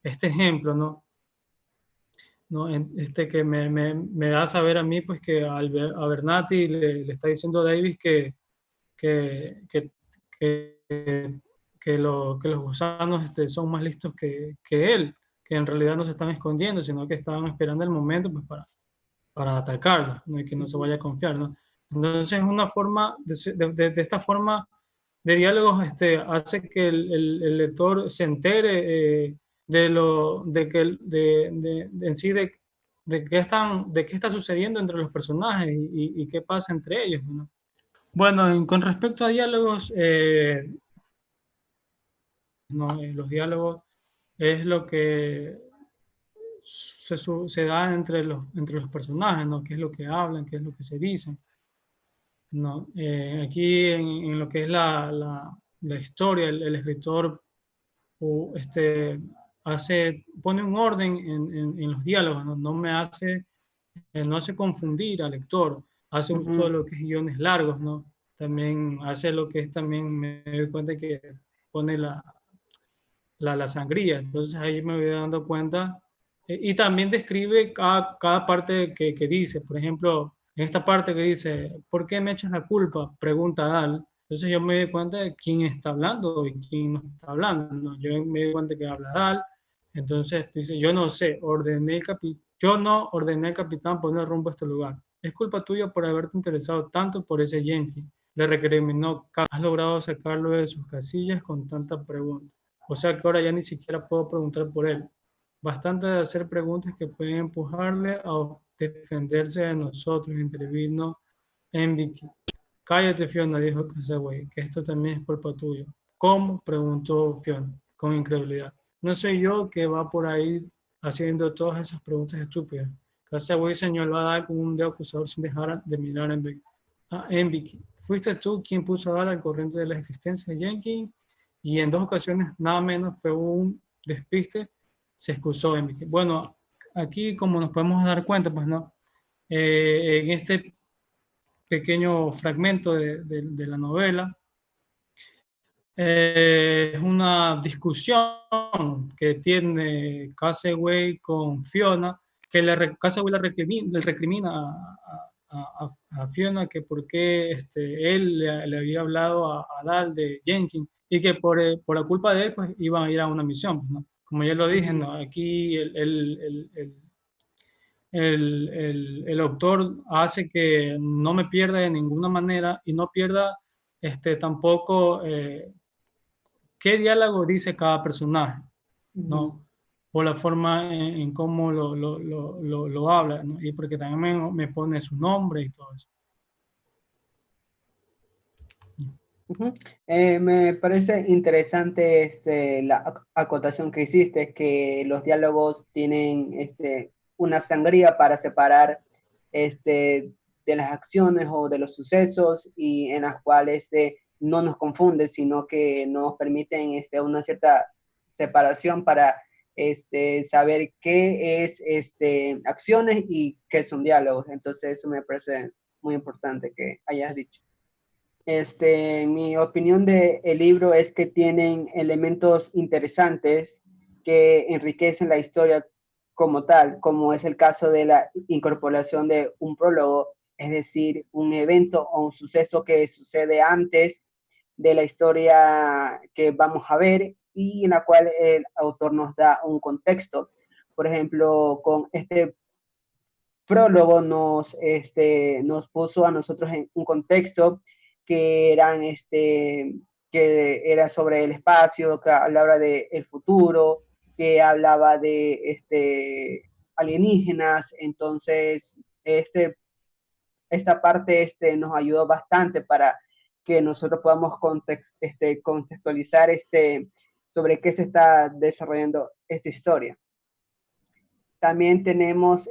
este ejemplo, ¿no? ¿No? Que me da a saber a mí, pues, que a Bernati le está diciendo a Davis que, que, que, que los gusanos son más listos que él, que en realidad no se están escondiendo, sino que estaban esperando el momento, pues, para atacarlo, ¿no? Y que no se vaya a confiar, ¿no? Entonces, una forma, de esta forma de diálogos hace que el lector se entere en sí de qué está sucediendo entre los personajes y qué pasa entre ellos, ¿no? Bueno, con respecto a diálogos, no, los diálogos es lo que se da entre los personajes, ¿no? ¿Qué es lo que hablan? ¿Qué es lo que se dicen? ¿No? Aquí en lo que es la historia, el escritor o, pone un orden en los diálogos, ¿no? No hace confundir al lector, hace uso de lo que es guiones largos, ¿no? también hace lo que es también, me doy cuenta que pone la sangría. Entonces ahí me voy dando cuenta. Y también describe cada parte que dice. Por ejemplo, en esta parte que dice, ¿por qué me echas la culpa? Pregunta Dal. Entonces yo me doy cuenta de quién está hablando y quién no está hablando. Yo me doy cuenta que habla Dal. Entonces dice, yo no sé, yo no ordené al capitán poner rumbo a este lugar. Es culpa tuya por haberte interesado tanto por ese Yankee. Le recriminó, has logrado sacarlo de sus casillas con tanta pregunta. O sea que ahora ya ni siquiera puedo preguntar por él. Bastante de hacer preguntas que pueden empujarle a defenderse de nosotros, intervino Enrique. Cállate, Fiona, dijo Casaway, que esto también es culpa tuya. ¿Cómo? Preguntó Fiona, con incredulidad. No soy yo que va por ahí haciendo todas esas preguntas estúpidas. Casaway señaló a Dal con un dedo acusador sin dejar de mirar a Enrique. Fuiste tú quien puso a Dal al corriente de la existencia de Jenkins y en dos ocasiones, nada menos, fue un despiste, se excusó Enrique. Bueno, aquí como nos podemos dar cuenta, pues no, en este pequeño fragmento de la novela, es una discusión que tiene Casaway con Fiona, que Casaway le recrimina a Fiona que por qué él le había hablado a Dal de Jenkins y que por la culpa de él pues iban a ir a una misión, pues, ¿no? Como ya lo dije, ¿no? Aquí el autor hace que no me pierda de ninguna manera y no pierda tampoco qué diálogo dice cada personaje, ¿no? Por la forma en cómo lo habla, ¿no? Y porque también me pone su nombre y todo eso. Me parece interesante la acotación que hiciste, que los diálogos tienen una sangría para separar de las acciones o de los sucesos y en las cuales no nos confunde, sino que nos permiten una cierta separación para saber qué es acciones y qué son diálogos. Entonces eso me parece muy importante que hayas dicho. Mi opinión del libro es que tienen elementos interesantes que enriquecen la historia como tal, como es el caso de la incorporación de un prólogo, es decir, un evento o un suceso que sucede antes de la historia que vamos a ver y en la cual el autor nos da un contexto. Por ejemplo, con este prólogo nos puso a nosotros en un contexto que que era sobre el espacio, que hablaba del futuro, que hablaba de alienígenas. Entonces esta parte nos ayudó bastante para que nosotros podamos contextualizar sobre qué se está desarrollando esta historia. También tenemos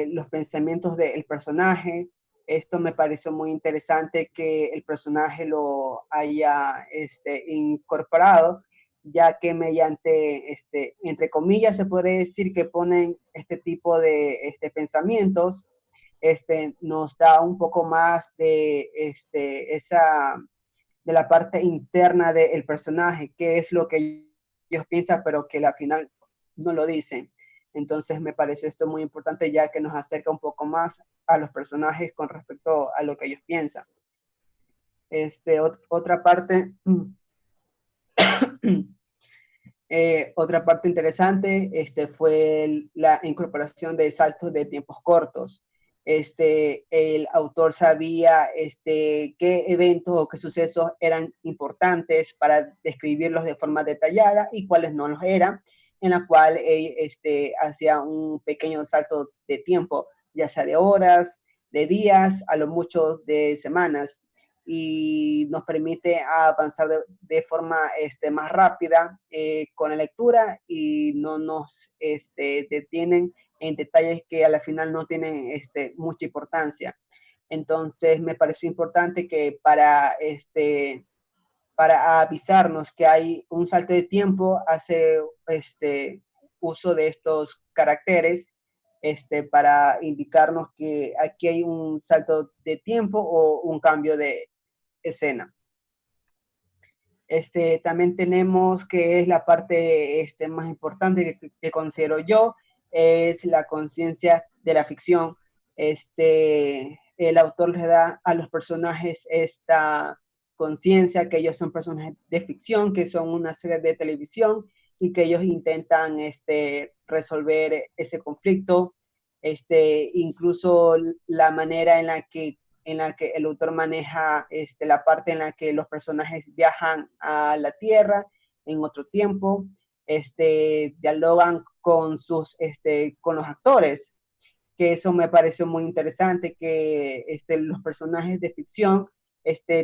los pensamientos del personaje. Esto me pareció muy interesante que el personaje lo haya incorporado, ya que mediante, entre comillas, se puede decir que ponen este tipo de pensamientos, nos da un poco más de, de la parte interna del personaje, qué es lo que ellos piensan, pero que al final no lo dicen. Entonces me pareció esto muy importante, ya que nos acerca un poco más a los personajes con respecto a lo que ellos piensan. Otra parte, otra parte interesante fue la incorporación de saltos de tiempos cortos. El autor sabía qué eventos o qué sucesos eran importantes para describirlos de forma detallada y cuáles no los eran, en la cual hacía un pequeño salto de tiempo, ya sea de horas, de días, a lo mucho de semanas, y nos permite avanzar de forma más rápida con la lectura y no nos detienen en detalles que a la final no tienen mucha importancia. Entonces me pareció importante que para avisarnos que hay un salto de tiempo, hace uso de estos caracteres para indicarnos que aquí hay un salto de tiempo o un cambio de escena. También tenemos que es la parte más importante que considero yo, es la conciencia de la ficción. El autor le da a los personajes esta conciencia que ellos son personajes de ficción, que son una serie de televisión y que ellos intentan resolver ese conflicto. Incluso la manera en la que el autor maneja la parte en la que los personajes viajan a la Tierra en otro tiempo, dialogan con con los actores, que eso me pareció muy interesante, que los personajes de ficción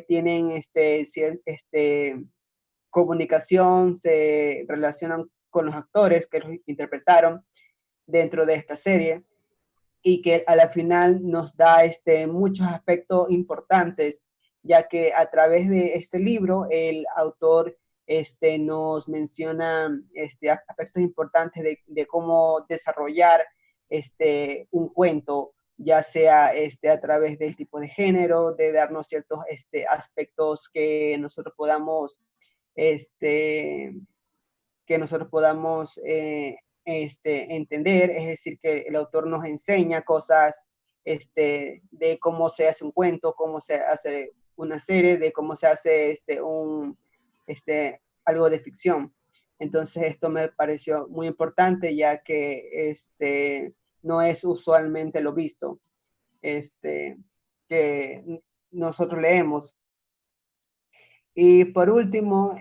tienen comunicación, se relacionan con los actores que los interpretaron dentro de esta serie, y que a la final nos da muchos aspectos importantes, ya que a través de este libro el autor nos menciona aspectos importantes de cómo desarrollar un cuento, ya sea a través del tipo de género, de darnos ciertos aspectos que nosotros podamos entender, es decir, que el autor nos enseña cosas de cómo se hace un cuento, cómo se hace una serie, de cómo se hace algo de ficción. Entonces esto me pareció muy importante, ya que no es usualmente lo visto que nosotros leemos. Y por último,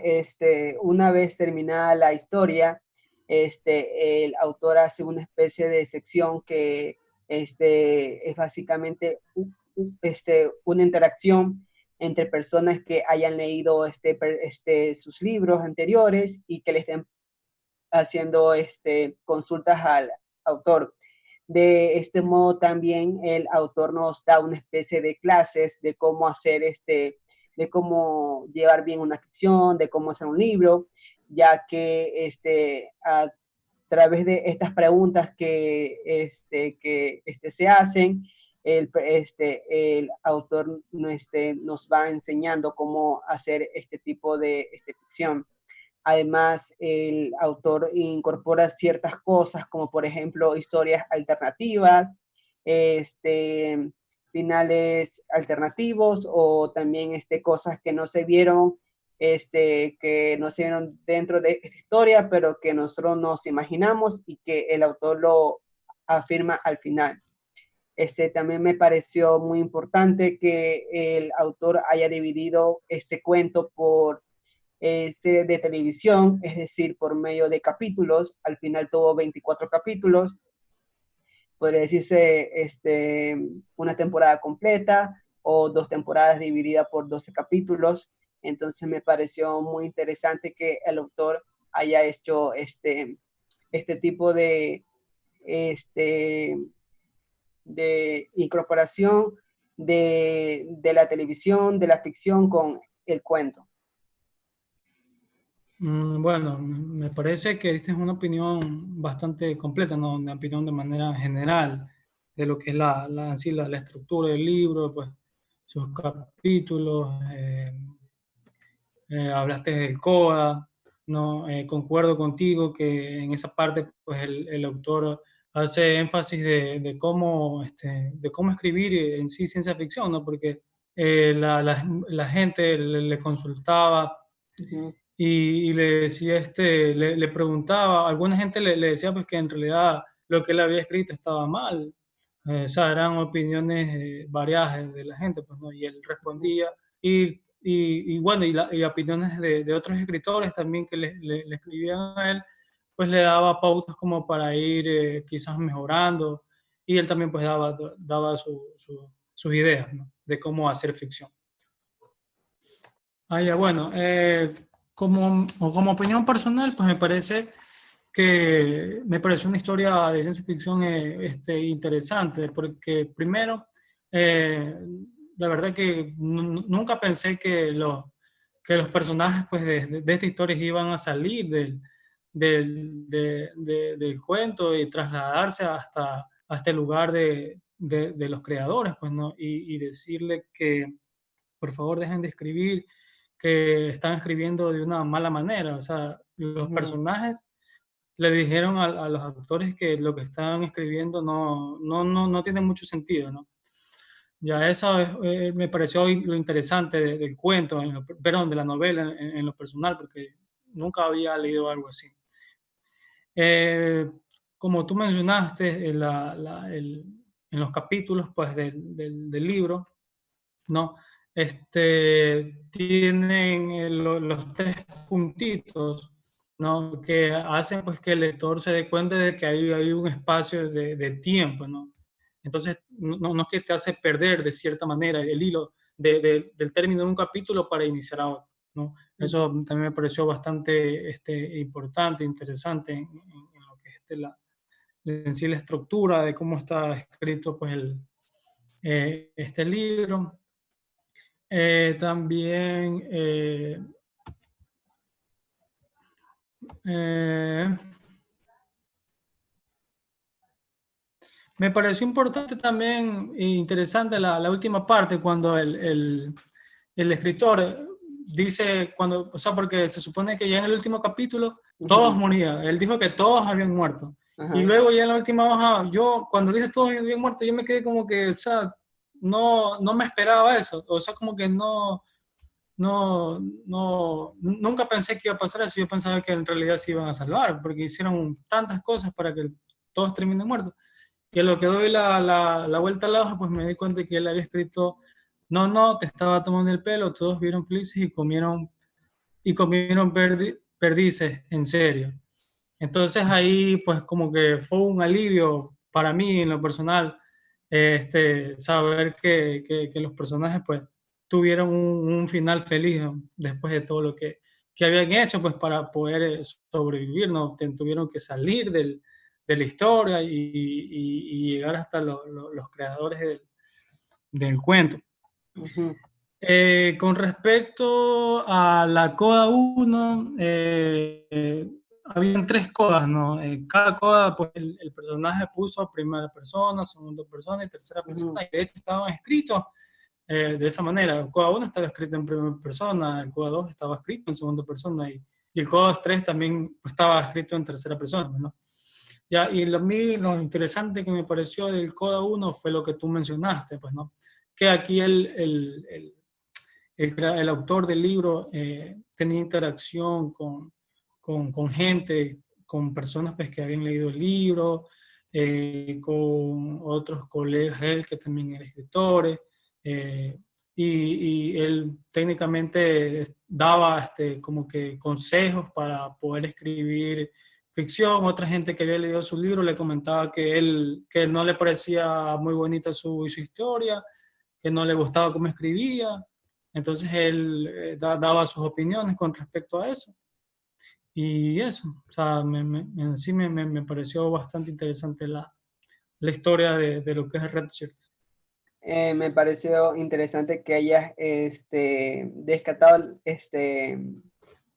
una vez terminada la historia, el autor hace una especie de sección que es básicamente una interacción entre personas que hayan leído sus libros anteriores y que le estén haciendo consultas al autor. De este modo también el autor nos da una especie de clases de cómo hacer de cómo llevar bien una ficción, de cómo hacer un libro, ya que a través de estas preguntas que se hacen, el autor nos va enseñando cómo hacer este tipo de ficción. Además, el autor incorpora ciertas cosas, como por ejemplo historias alternativas, finales alternativos, o también cosas que no se vieron, que no se vieron dentro de esta historia, pero que nosotros nos imaginamos y que el autor lo afirma al final. También me pareció muy importante que el autor haya dividido este cuento por serie de televisión, es decir, por medio de capítulos. Al final tuvo 24 capítulos, podría decirse una temporada completa o 2 temporadas divididas por 12 capítulos. Entonces me pareció muy interesante que el autor haya hecho este tipo de incorporación de la televisión, de la ficción con el cuento. Bueno, me parece que esta es una opinión bastante completa, ¿no? Una opinión de manera general de lo que es la estructura del libro, pues sus capítulos, hablaste del CODA, ¿no? Concuerdo contigo que en esa parte pues el autor hace énfasis de cómo escribir en sí ciencia ficción, ¿no? Porque la gente le consultaba y le decía, le preguntaba, alguna gente le decía pues que en realidad lo que él había escrito estaba mal. O sea, eran opiniones variadas de la gente, pues, ¿no? Y él respondía, y bueno, y opiniones de otros escritores también que le escribían a él, pues le daba pautas como para ir quizás mejorando, y él también pues daba sus ideas, ¿no? De cómo hacer ficción. Ah, ya, bueno, como opinión personal, pues me parece una historia de ciencia ficción interesante, porque primero, eh, la verdad que nunca pensé que los personajes pues, de esta historia iban a salir del cuento y trasladarse hasta el lugar de los creadores, pues, ¿no? Y decirle que por favor dejen de escribir, que están escribiendo de una mala manera. O sea, los Ujú, personajes le dijeron a los actores que lo que estaban escribiendo no tiene mucho sentido, ¿no? Ya eso me pareció lo interesante del cuento, perdón, de la novela en lo personal, porque nunca había leído algo así. Eh, Como tú mencionaste en los capítulos pues, del libro, ¿no? Tienen los tres puntitos, ¿no? Que hacen pues que el lector se dé cuenta de que hay un espacio de tiempo, ¿no? Entonces, no es que te hace perder de cierta manera el hilo del término de un capítulo para iniciar a otro, ¿no? Eso ujú, también me pareció bastante importante, interesante en lo que es en sí la estructura de cómo está escrito pues, este libro. También eh, me pareció importante también e interesante la última parte cuando el escritor dice, o sea, porque se supone que ya en el último capítulo todos ujú, morían. Él dijo que todos habían muerto. Y ajá, luego ya en la última hoja, yo cuando dije todos habían muerto, yo me quedé como que, o sea, no me esperaba eso. O sea, como que nunca pensé que iba a pasar eso. Yo pensaba que en realidad se iban a salvar, porque hicieron tantas cosas para que todos terminen muertos. Y a lo que doy la vuelta a la hoja, pues me di cuenta que él había escrito, no, te estaba tomando el pelo, todos vieron felices y comieron perdices, en serio. Entonces ahí, pues como que fue un alivio para mí en lo personal, saber que los personajes, pues, tuvieron un final feliz, ¿no? Después de todo lo que habían hecho, pues, para poder sobrevivir, ¿no? Tuvieron que salir de la historia y llegar hasta los creadores del cuento. ujú, Con respecto a la coda 1, habían tres codas, ¿no? Cada coda, pues el personaje puso primera persona, segunda persona y tercera ujú, persona, y de hecho estaban escritos de esa manera. El coda 1 estaba escrito en primera persona, el coda 2 estaba escrito en segunda persona, y el coda 3 también pues, estaba escrito en tercera persona, ¿no? Ya, y lo interesante que me pareció del coda 1 fue lo que tú mencionaste, pues, ¿no? Que aquí el autor del libro tenía interacción con gente, con personas pues, que habían leído el libro, con otros colegas de él que también eran escritores, eh, y él técnicamente daba como que consejos para poder escribir ficción. Otra gente que había leído su libro le comentaba que él no le parecía muy bonita su historia, que no le gustaba cómo escribía. Entonces él daba sus opiniones con respecto a eso. Y eso, o sea, en sí me pareció bastante interesante la historia de lo que es Red Shirts. Me pareció interesante que hayas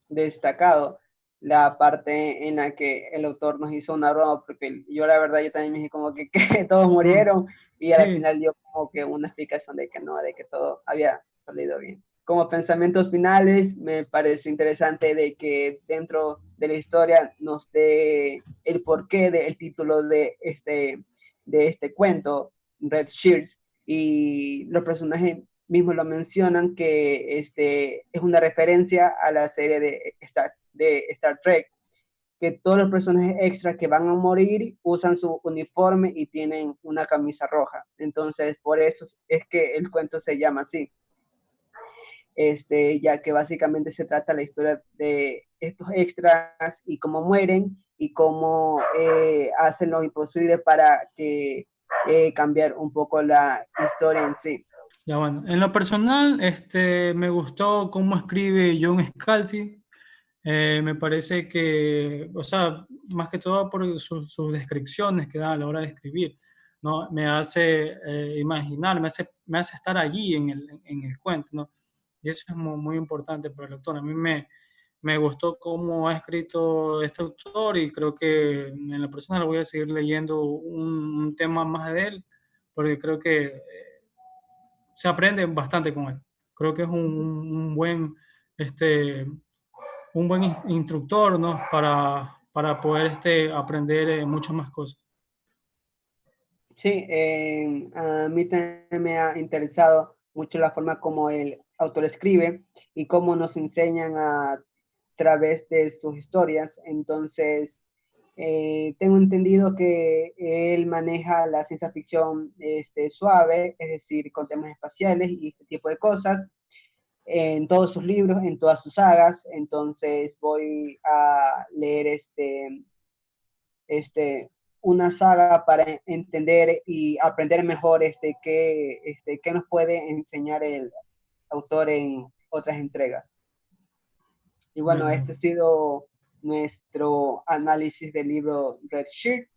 destacado la parte en la que el autor nos hizo una broma, porque yo la verdad yo también me dije como que, que todos Mm, murieron y al sí, final dio como que una explicación de que no, de que todo había salido bien. Como pensamientos finales, me pareció interesante de que dentro de la historia nos dé el porqué del título de este cuento, Red Shirts, y los personajes mismos lo mencionan que es una referencia a la serie de Star Trek, que todos los personajes extras que van a morir usan su uniforme y tienen una camisa roja. Entonces, por eso es que el cuento se llama así. Ya que básicamente se trata la historia de estos extras y cómo mueren y cómo hacen lo imposible para que cambiar un poco la historia en sí. ya bueno. En lo personal, me gustó cómo escribe John Scalzi. Me parece que, o sea, más que todo por sus descripciones que da a la hora de escribir, ¿no? Me hace imaginar, me hace estar allí en el cuento, ¿no? Y eso es muy importante para el autor. A mí me gustó cómo ha escrito este autor y creo que en la persona lo voy a seguir leyendo un tema más de él, porque creo que se aprende bastante con él. Creo que es un buen instructor, ¿no? Para poder aprender muchas más cosas. Sí, a mí también me ha interesado mucho la forma como el autor escribe y cómo nos enseñan a través de sus historias. Entonces, tengo entendido que él maneja la ciencia ficción suave, es decir, con temas espaciales y este tipo de cosas, en todos sus libros, en todas sus sagas. Entonces, voy a leer este, una saga para entender y aprender mejor qué nos puede enseñar el autor en otras entregas. Y bueno, Bueno, este ha sido nuestro análisis del libro Red Shirt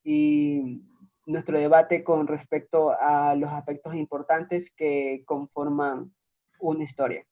y nuestro debate con respecto a los aspectos importantes que conforman una historia.